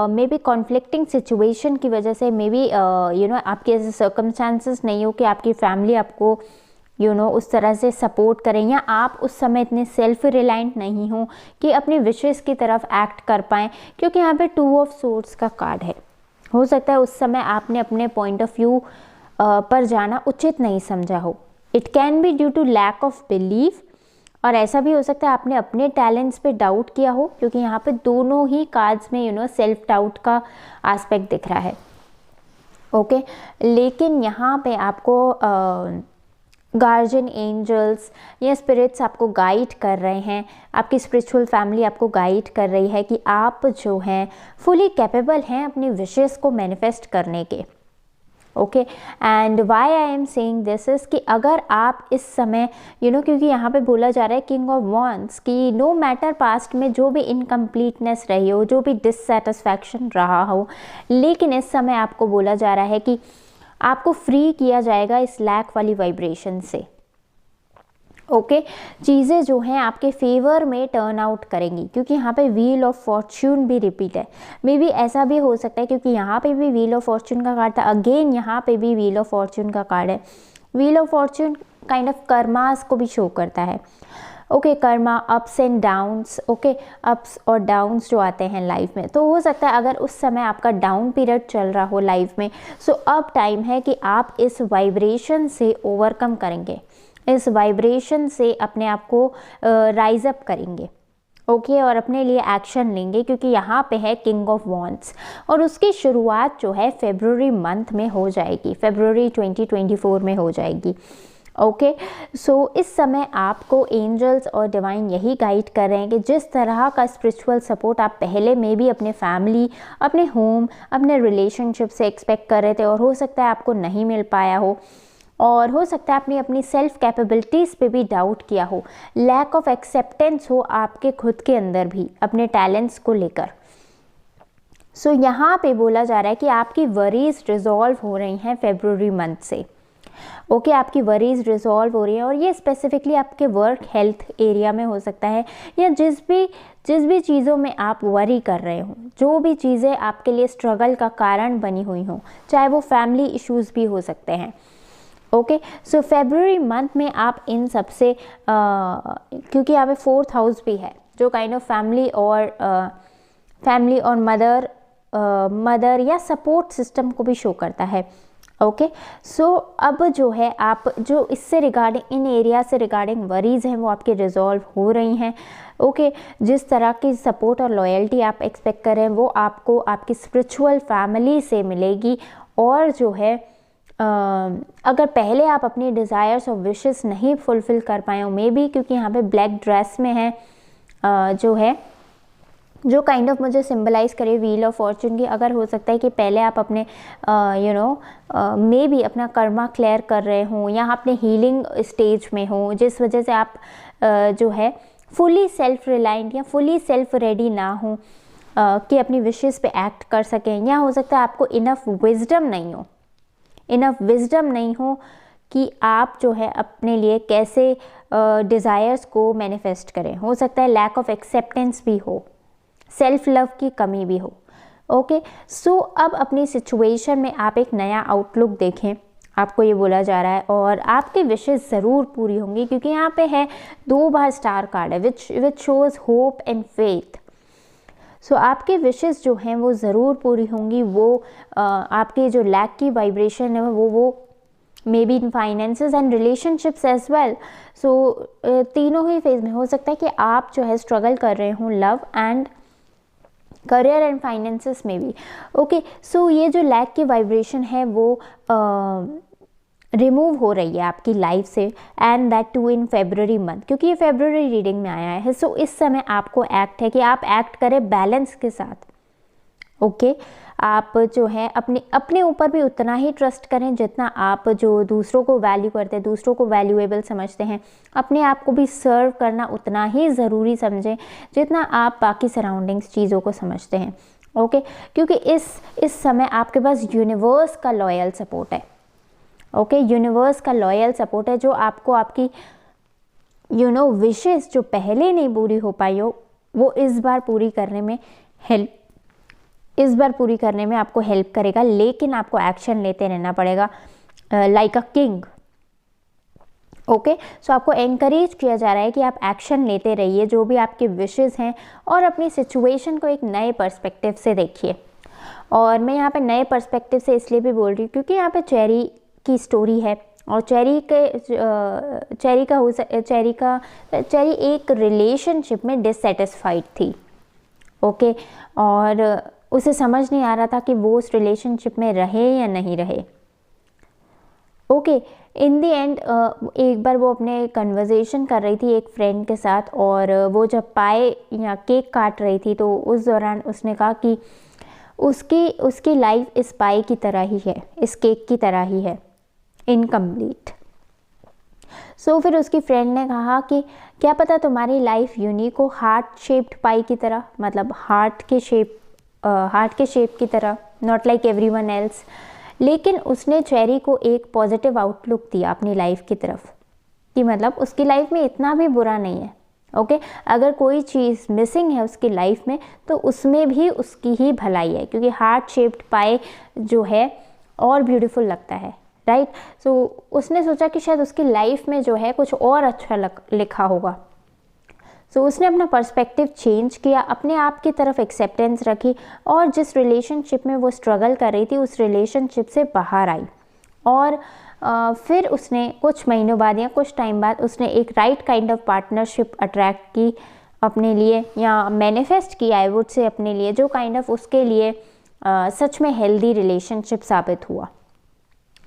मे बी कॉन्फ्लिक्टिंग सिचुएशन की वजह से मे बी आपके ऐसे सर्कमस्टांसेस नहीं हो कि आपकी फैमिली आपको उस तरह से सपोर्ट करें, या आप उस समय इतने सेल्फ रिलायंट नहीं हो कि अपनी विशेस की तरफ एक्ट कर पाएँ, क्योंकि यहाँ पे 2 ऑफ सोर्ड्स का कार्ड है। हो सकता है उस समय आपने अपने पॉइंट ऑफ व्यू पर जाना उचित नहीं समझा हो। It can be due to lack of belief, और ऐसा भी हो सकता है आपने अपने टैलेंट्स पे डाउट किया हो, क्योंकि यहाँ पे दोनों ही कार्ड्स में सेल्फ डाउट का एस्पेक्ट दिख रहा है। ओके, लेकिन यहाँ पे आपको गार्जियन एंजल्स या स्पिरिट्स आपको गाइड कर रहे हैं, आपकी स्पिरिचुअल फैमिली आपको गाइड कर रही है कि आप जो हैं फुली कैपेबल हैं अपनी विशेस को मैनिफेस्ट करने के। Okay, and why I am saying this is कि अगर आप इस समय क्योंकि यहाँ पे बोला जा रहा है किंग ऑफ वॉन्ड्स कि नो मैटर पास्ट में जो भी इनकम्प्लीटनेस रही हो, जो भी डिससेटिस्फैक्शन रहा हो, लेकिन इस समय आपको बोला जा रहा है कि आपको फ्री किया जाएगा इस लैक वाली वाइब्रेशन से। ओके, चीज़ें जो हैं आपके फेवर में टर्न आउट करेंगी, क्योंकि यहाँ पे व्हील ऑफ फॉर्च्यून भी रिपीट है। मे बी ऐसा भी हो सकता है क्योंकि यहाँ पे भी व्हील ऑफ फॉर्च्यून का कार्ड था, अगेन यहाँ पे भी व्हील ऑफ फॉर्च्यून का कार्ड है। Wheel of Fortune kind of karmas को भी शो करता है। Okay, Karma, ups and downs. Okay, ups और डाउन्स जो आते हैं लाइफ में, तो हो सकता है अगर उस समय आपका डाउन पीरियड चल रहा हो लाइफ में, सो अब टाइम है कि आप इस वाइब्रेशन से ओवरकम करेंगे, इस वाइब्रेशन से अपने आप को राइज अप करेंगे। ओके, और अपने लिए एक्शन लेंगे, क्योंकि यहाँ पे है किंग ऑफ वॉन्ड्स, और उसकी शुरुआत जो है फरवरी मंथ में हो जाएगी, फरवरी 2024 में हो जाएगी। ओके, सो इस समय आपको एंजल्स और डिवाइन यही गाइड कर रहे हैं कि जिस तरह का स्पिरिचुअल सपोर्ट आप पहले में भी अपने फैमिली, अपने होम, अपने रिलेशनशिप से एक्सपेक्ट कर रहे थे, और हो सकता है आपको नहीं मिल पाया हो, और हो सकता है आपने अपनी सेल्फ कैपेबिलिटीज़ पे भी डाउट किया हो, लैक ऑफ एक्सेप्टेंस हो आपके खुद के अंदर भी अपने टैलेंट्स को लेकर। सो यहाँ पे बोला जा रहा है कि आपकी वरीज रिजॉल्व हो रही हैं फरवरी मंथ से। ओके, आपकी वरीज रिजॉल्व हो रही है, और ये स्पेसिफिकली आपके वर्क हेल्थ एरिया में हो सकता है, या जिस भी चीज़ों में आप वरी कर रहे हो, जो भी चीज़ें आपके लिए स्ट्रगल का कारण बनी हुई हों, चाहे वो फैमिली इश्यूज़ भी हो सकते हैं। ओके, सो फरवरी मंथ में आप इन सब से क्योंकि यहाँ पे 4th हाउस भी है जो काइंड ऑफ फैमिली और मदर या सपोर्ट सिस्टम को भी शो करता है। ओके, सो अब जो है आप जो इससे रिगार्डिंग इन एरिया से रिगार्डिंग वरीज हैं वो आपके रिजॉल्व हो रही हैं। ओके, जिस तरह की सपोर्ट और लॉयल्टी आप एक्सपेक्ट करें वो आपको आपकी स्पिरिचुअल फैमिली से मिलेगी। और जो है अगर पहले आप अपनी डिज़ायर्स और विशेस नहीं फुलफ़िल कर पाए हो, मे बी क्योंकि यहाँ पे ब्लैक ड्रेस में है जो है जो काइंड ऑफ मुझे सिंबलाइज करे व्हील ऑफ फॉर्चून की, अगर हो सकता है कि पहले आप अपने मे बी अपना कर्मा क्लियर कर रहे हों या अपने हीलिंग स्टेज में हो, जिस वजह से आप जो है फुली सेल्फ रिलायंट या फुली सेल्फ रेडी ना हो कि अपनी विशेस पे एक्ट कर सकें। या हो सकता है आपको इनफ विजडम नहीं हो कि आप जो है अपने लिए कैसे डिज़ायर्स को मैनिफेस्ट करें। हो सकता है लैक ऑफ एक्सेप्टेंस भी हो, सेल्फ लव की कमी भी हो। ओके, सो अब अपनी सिचुएशन में आप एक नया आउटलुक देखें, आपको ये बोला जा रहा है, और आपकी विशेस ज़रूर पूरी होंगी क्योंकि यहाँ पे है 2 बार स्टार कार्ड है which shows hope and faith. So आपके विशेस जो हैं वो ज़रूर पूरी होंगी। वो आपके जो लैक की वाइब्रेशन है वो may be in finances and relationships as well. So तीनों ही फेज में हो सकता है कि आप जो है स्ट्रगल कर रहे हों love and career and finances में भी। ओके, सो ये जो लैक की वाइब्रेशन है वो रिमूव हो रही है आपकी लाइफ से, and that too in February month, क्योंकि ये फेब्रुअरी रीडिंग में आया है। सो इस समय आपको एक्ट है कि आप एक्ट करें बैलेंस के साथ। ओके, आप जो है अपने ऊपर भी उतना ही ट्रस्ट करें जितना आप जो दूसरों को वैल्यू करते हैं, दूसरों को वैल्यूएबल समझते हैं। अपने आप को भी सर्व करना उतना ही ज़रूरी समझें जितना आप बाकी सराउंडिंग्स चीज़ों को समझते हैं। ओके, क्योंकि इस समय आपके पास यूनिवर्स का लॉयल सपोर्ट है। ओके, यूनिवर्स का लॉयल सपोर्ट है जो आपको आपकी विशेस जो पहले नहीं पूरी हो पाई हो वो इस बार पूरी करने में आपको हेल्प करेगा। लेकिन आपको एक्शन लेते रहना पड़ेगा लाइक अ किंग। ओके, सो आपको एनकरेज किया जा रहा है कि आप एक्शन लेते रहिए जो भी आपके विशेस हैं, और अपनी सिचुएशन को एक नए पर्सपेक्टिव से देखिए। और मैं यहाँ पे नए पर्सपेक्टिव से इसलिए भी बोल रही हूँ क्योंकि यहाँ पे चेरी की स्टोरी है, और चेरी एक रिलेशनशिप में डिससेटिस्फाइड थी। ओके, और उसे समझ नहीं आ रहा था कि वो उस रिलेशनशिप में रहे या नहीं रहे। ओके, इन द एंड एक बार वो अपने कन्वर्सेशन कर रही थी एक फ्रेंड के साथ, और वो जब पाए या केक काट रही थी तो उस दौरान उसने कहा कि उसकी लाइफ इस पाए की तरह ही है, इस केक की तरह ही है, इनकम्प्लीट। सो फिर उसकी फ्रेंड ने कहा कि क्या पता तुम्हारी लाइफ यूनिक हो, हार्ट शेप्ड पाई की तरह, मतलब हार्ट के शेप की तरह, नॉट लाइक एवरीवन एल्स। लेकिन उसने चेरी को एक पॉजिटिव आउटलुक दिया अपनी लाइफ की तरफ कि मतलब उसकी लाइफ में इतना भी बुरा नहीं है। ओके, अगर कोई चीज़ मिसिंग है उसकी लाइफ में तो उसमें भी उसकी ही भलाई है, क्योंकि हार्ट शेप्ड पाई जो है और ब्यूटीफुल लगता है, राइट। सो उसने सोचा कि शायद उसकी लाइफ में जो है कुछ और अच्छा लिखा होगा। सो उसने अपना पर्सपेक्टिव चेंज किया, अपने आप की तरफ एक्सेप्टेंस रखी, और जिस रिलेशनशिप में वो स्ट्रगल कर रही थी उस रिलेशनशिप से बाहर आई। और फिर उसने कुछ महीनों बाद या कुछ टाइम बाद उसने एक right kind of partnership attract की अपने लिए, या मैनिफेस्ट की आई वुड से अपने लिए, जो काइंड ऑफ उसके लिए सच में हेल्दी रिलेशनशिप साबित हुआ।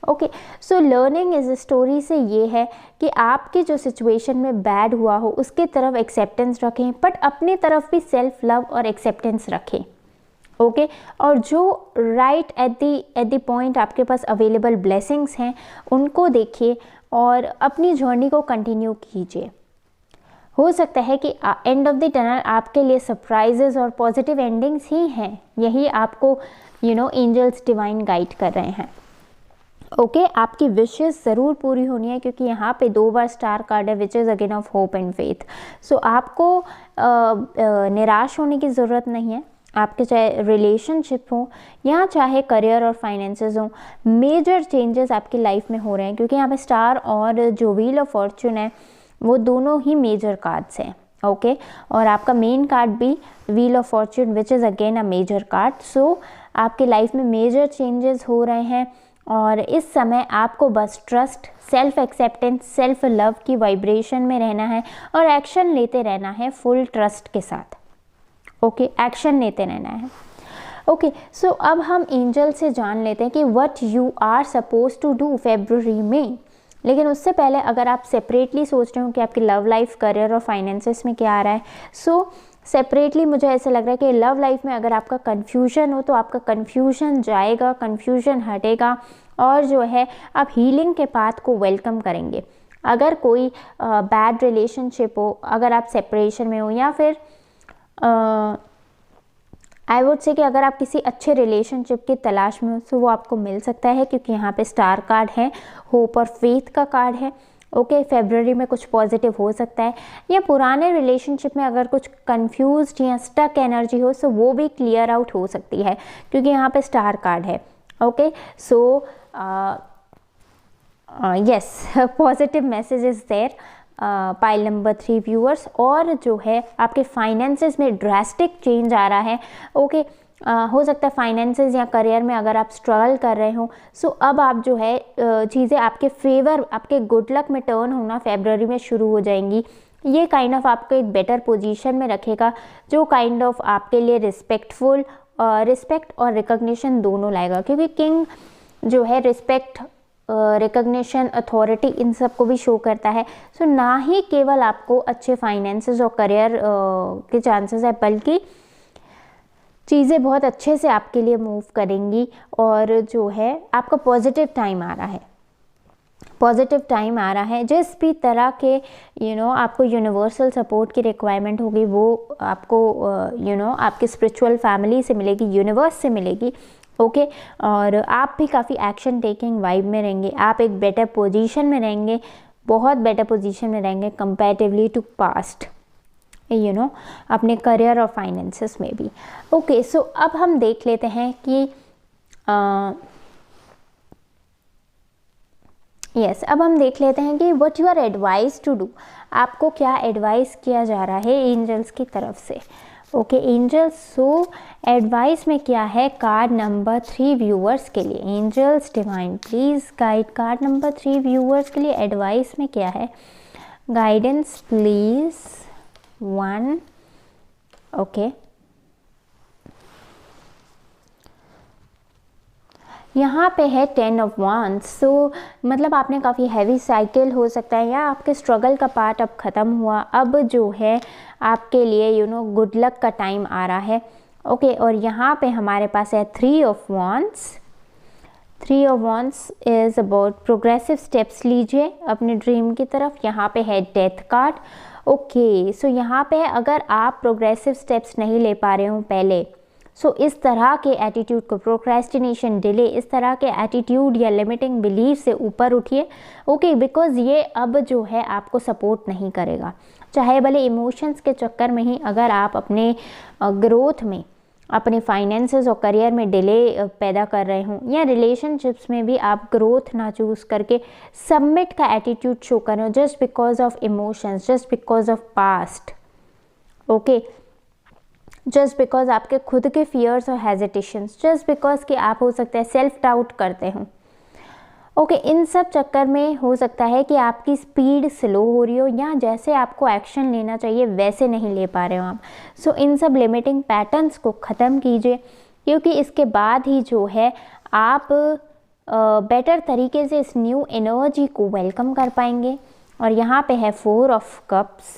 Okay, so learning is story से ये है कि आपकी जो सिचुएशन में बैड हुआ हो उसके तरफ एक्सेप्टेंस रखें, बट अपनी तरफ भी सेल्फ लव और एक्सेप्टेंस रखें। ओके, और जो राइट एट द पॉइंट आपके पास अवेलेबल ब्लेसिंग्स हैं उनको देखिए और अपनी जर्नी को कंटिन्यू कीजिए। हो सकता है कि एंड ऑफ द टनल आपके लिए सरप्राइजेस और पॉजिटिव एंडिंग्स ही हैं, यही आपको एंजल्स डिवाइन गाइड कर रहे हैं। ओके, आपकी विशेस ज़रूर पूरी होनी है, क्योंकि यहाँ पे 2 बार स्टार कार्ड है which is again of hope and faith. So आपको निराश होने की ज़रूरत नहीं है। आपके चाहे रिलेशनशिप हो या चाहे करियर और फाइनेंसेस हो, मेजर चेंजेस आपकी लाइफ में हो रहे हैं, क्योंकि यहाँ पे स्टार और जो व्हील ऑफ फॉर्चून है वो दोनों ही मेजर कार्ड्स हैं। ओके, और आपका मेन कार्ड भी wheel of fortune which is again a major card. So आपकी लाइफ में मेजर चेंजेस हो रहे हैं, और इस समय आपको बस trust, self acceptance, self love की वाइब्रेशन में रहना है और एक्शन लेते रहना है फुल ट्रस्ट के साथ। ओके, एक्शन लेते रहना है। ओके, सो अब हम एंजल से जान लेते हैं कि what you are suppose to do फरवरी में। लेकिन उससे पहले अगर आप सेपरेटली सोच रहे हो कि आपकी लव लाइफ, करियर और फाइनेंसेस में क्या आ रहा है, सो सेपरेटली मुझे ऐसा लग रहा है कि लव लाइफ में अगर आपका कन्फ्यूजन हो तो आपका कन्फ्यूजन जाएगा, कन्फ्यूजन हटेगा और जो है आप हीलिंग के पाथ को वेलकम करेंगे। अगर कोई बैड रिलेशनशिप हो, अगर आप सेपरेशन में हो, या फिर आई वुड से कि अगर आप किसी अच्छे रिलेशनशिप की तलाश में हो तो वो आपको मिल सकता है, क्योंकि यहाँ पे स्टार कार्ड है, होप और फेथ का कार्ड है। ओके, फरवरी में कुछ पॉजिटिव हो सकता है, या पुराने रिलेशनशिप में अगर कुछ कंफ्यूज्ड या स्टक एनर्जी हो तो वो भी क्लियर आउट हो सकती है, क्योंकि यहाँ पे स्टार कार्ड है। Okay, so yes, positive message is there pile number 3 viewers. और जो है आपके फाइनेंसेस में ड्रास्टिक चेंज आ रहा है। ओके, हो सकता है फाइनेंसेस या करियर में अगर आप स्ट्रगल कर रहे हो, सो अब आप जो है चीज़ें आपके फेवर, आपके गुड लक में टर्न होना फरवरी में शुरू हो जाएंगी। ये काइंड ऑफ आपको एक बेटर पोजीशन में रखेगा, जो काइंड ऑफ आपके लिए रिस्पेक्टफुल, रिस्पेक्ट और रिकग्निशन दोनों लाएगा, क्योंकि किंग जो है रिस्पेक्ट, रिकग्निशन, अथॉरिटी, इन सब को भी शो करता है। सो ना ही केवल आपको अच्छे फाइनेंसेस और करियर के चांसेस है, बल्कि चीज़ें बहुत अच्छे से आपके लिए मूव करेंगी। और जो है आपका पॉजिटिव टाइम आ रहा है, पॉजिटिव टाइम आ रहा है। जिस भी तरह के आपको यूनिवर्सल सपोर्ट की रिक्वायरमेंट होगी वो आपको आपकी स्पिरिचुअल फैमिली से मिलेगी, यूनिवर्स से मिलेगी। ओके, और आप भी काफ़ी एक्शन टेकिंग वाइब में रहेंगे, आप एक बेटर पोजीशन में रहेंगे, बहुत बेटर पोजीशन में रहेंगे कंपैरेटिवली टू पास्ट, अपने करियर और फाइनेंसेस में भी। ओके, सो अब हम देख लेते हैं कि अब हम देख लेते हैं कि what you are advise to do, आपको क्या एडवाइस किया जा रहा है एंजल्स की तरफ से। ओके एंजल्स, सो एडवाइस में क्या है कार्ड नंबर 3 व्यूअर्स के लिए। Angels divine please guide card number 3 viewers के लिए एडवाइस में क्या है, गाइडेंस प्लीज़ 1। ओके, यहाँ पे है 10 ऑफ वांड्स। सो मतलब आपने काफ़ी हैवी साइकिल हो सकता है, या आपके स्ट्रगल का पार्ट अब ख़त्म हुआ, अब जो है आपके लिए गुड लक का टाइम आ रहा है। ओके, और यहाँ पे हमारे पास है 3 of wands. 3 of wands is about progressive steps लीजिए अपने ड्रीम की तरफ। यहाँ पे है डेथ कार्ड। ओके, सो यहाँ पे अगर आप प्रोग्रेसिव स्टेप्स नहीं ले पा रहे हो पहले, सो इस तरह के एटीट्यूड को, प्रोक्रेस्टिनेशन, डिले, इस तरह के एटीट्यूड या लिमिटिंग बिलीफ से ऊपर उठिए। ओके, बिकॉज ये अब जो है आपको सपोर्ट नहीं करेगा। चाहे भले इमोशंस के चक्कर में ही अगर आप अपने ग्रोथ में, अपने फाइनेंसेस और करियर में डिले पैदा कर रहे हों, या रिलेशनशिप्स में भी आप ग्रोथ ना चूज़ करके सबमिट का एटीट्यूड शो कर रहे हो just because of emotions, just because of past. Okay, just because आपके खुद के फियर्स और हेजिटेशंस, जस्ट बिकॉज कि आप हो सकता है सेल्फ डाउट करते हो। ओके, इन सब चक्कर में हो सकता है कि आपकी स्पीड स्लो हो रही हो, या जैसे आपको एक्शन लेना चाहिए वैसे नहीं ले पा रहे हो आप। सो इन सब लिमिटिंग पैटर्न्स को ख़त्म कीजिए, क्योंकि इसके बाद ही जो है आप बेटर तरीके से इस न्यू एनर्जी को वेलकम कर पाएंगे। और यहाँ पे है 4 ऑफ कप्स,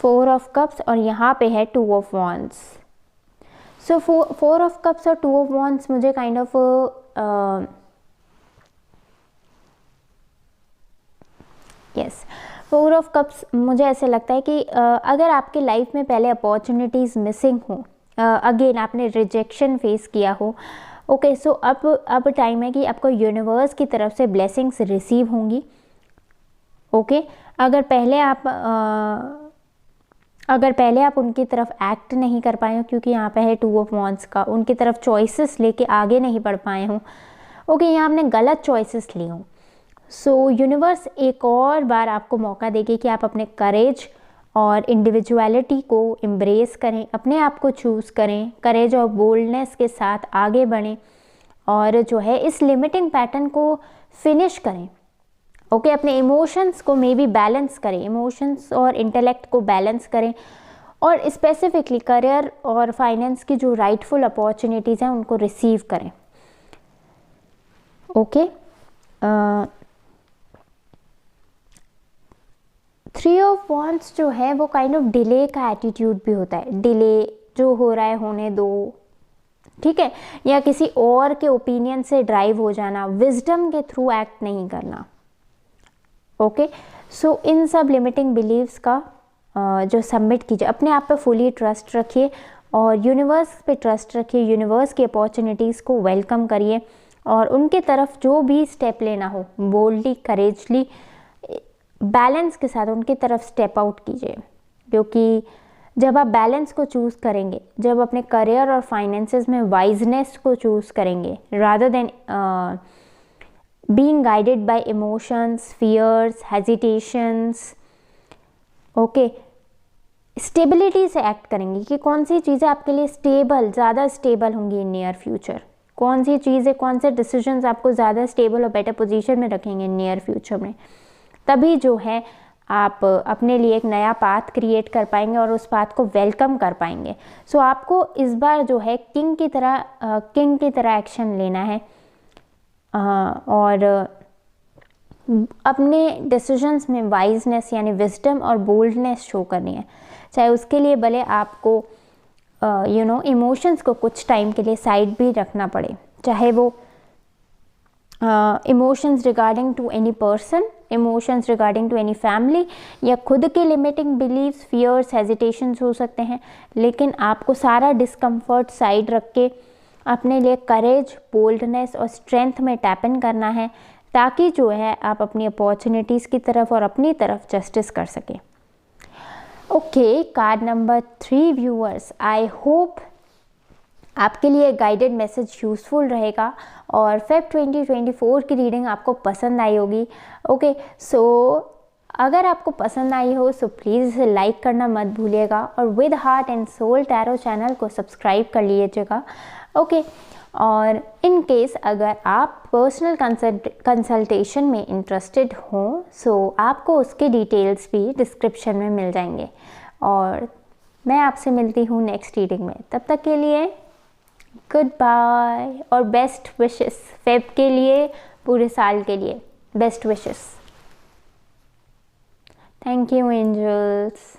4 ऑफ कप्स, और यहाँ पे है 2 of wands. So 4 of cups और 2 ऑफ वॉन्ड्स मुझे kind of yes, 4 of cups मुझे ऐसे लगता है कि अगर आपके लाइफ में पहले अपॉर्चुनिटीज़ मिसिंग हो, अगेन आपने रिजेक्शन फेस किया हो, ओके, सो अब टाइम है कि आपको यूनिवर्स की तरफ से ब्लेसिंग्स रिसीव होंगी। ओके, अगर पहले आप उनकी तरफ एक्ट नहीं कर पाए हो, क्योंकि यहाँ पे है 2 ऑफ वॉन्ड्स का, उनकी तरफ चॉइसेस लेके आगे नहीं बढ़ पाए हो। ओके, यहाँ आपने गलत चॉइसेस ली हो। सो यूनिवर्स एक और बार आपको मौका देगी कि आप अपने करेज और इंडिविजुअलिटी को एम्ब्रेस करें, अपने आप को चूज़ करें, करेज और बोल्डनेस के साथ आगे बढ़ें और जो है इस लिमिटिंग पैटर्न को फिनिश करें। ओके, अपने इमोशंस को मे बी बैलेंस करें, इमोशंस और इंटेलेक्ट को बैलेंस करें, और स्पेसिफिकली करियर और फाइनेंस की जो राइटफुल अपॉर्चुनिटीज़ हैं उनको रिसीव करें। ओके, 3 ऑफ वांड्स जो है वो काइंड ऑफ डिले का एटीट्यूड भी होता है। डिले जो हो रहा है होने दो, ठीक है, या किसी और के ओपिनियन से ड्राइव हो जाना, विजडम के थ्रू एक्ट नहीं करना। ओके, सो इन सब लिमिटिंग बिलीव्स का जो सबमिट कीजिए, अपने आप पे फुली ट्रस्ट रखिए और यूनिवर्स पे ट्रस्ट रखिए, यूनिवर्स की अपॉर्चुनिटीज़ को वेलकम करिए और उनके तरफ जो भी स्टेप लेना हो बोल्डली, करेजली, बैलेंस के साथ उनकी तरफ स्टेप आउट कीजिए। क्योंकि जब आप बैलेंस को चूज़ करेंगे, जब अपने करियर और फाइनेंसेस में वाइजनेस को चूज़ करेंगे rather than being guided by emotions, fears, hesitations, okay, stability से एक्ट करेंगे कि कौन सी चीज़ें आपके लिए स्टेबल, ज़्यादा स्टेबल होंगी इन नियर फ्यूचर, कौन सी चीज़ें, कौन से डिसीजंस आपको ज़्यादा स्टेबल और बेटर पोजीशन में रखेंगे इन नियर फ्यूचर में। तभी जो है आप अपने लिए एक नया पाथ क्रिएट कर पाएंगे और उस पाथ को वेलकम कर पाएंगे। सो आपको इस बार जो है किंग की तरह एक्शन लेना है और अपने डिसीजंस में वाइजनेस यानी विजडम और बोल्डनेस शो करनी है। चाहे उसके लिए भले आपको इमोशंस को कुछ टाइम के लिए साइड भी रखना पड़े, चाहे वो emotions regarding to any person, emotions regarding to any family, या खुद के लिमिटिंग बिलीव्स, फियर्स, हेजिटेशंस हो सकते हैं। लेकिन आपको सारा डिस्कम्फर्ट साइड रख के अपने लिए करेज, बोल्डनेस और स्ट्रेंथ में टैप इन करना है, ताकि जो है आप अपनी अपॉर्चुनिटीज़ की तरफ और अपनी तरफ जस्टिस कर सकें। Okay, card number 3 viewers, I hope आपके लिए गाइडेड मैसेज यूज़फुल रहेगा और फेब 2024 की रीडिंग आपको पसंद आई होगी। ओके, सो अगर आपको पसंद आई हो सो प्लीज़ इसे लाइक करना मत भूलिएगा और with heart and soul tarot channel को सब्सक्राइब कर लीजिएगा। ओके, और इन केस अगर आप पर्सनल कंसल्टेशन में इंटरेस्टेड हों सो आपको उसके डिटेल्स भी डिस्क्रिप्शन में मिल जाएंगे। और मैं आपसे मिलती हूँ नेक्स्ट रीडिंग में, तब तक के लिए गुड बाय और बेस्ट विशेस फेब के लिए, पूरे साल के लिए best wishes. Thank you angels.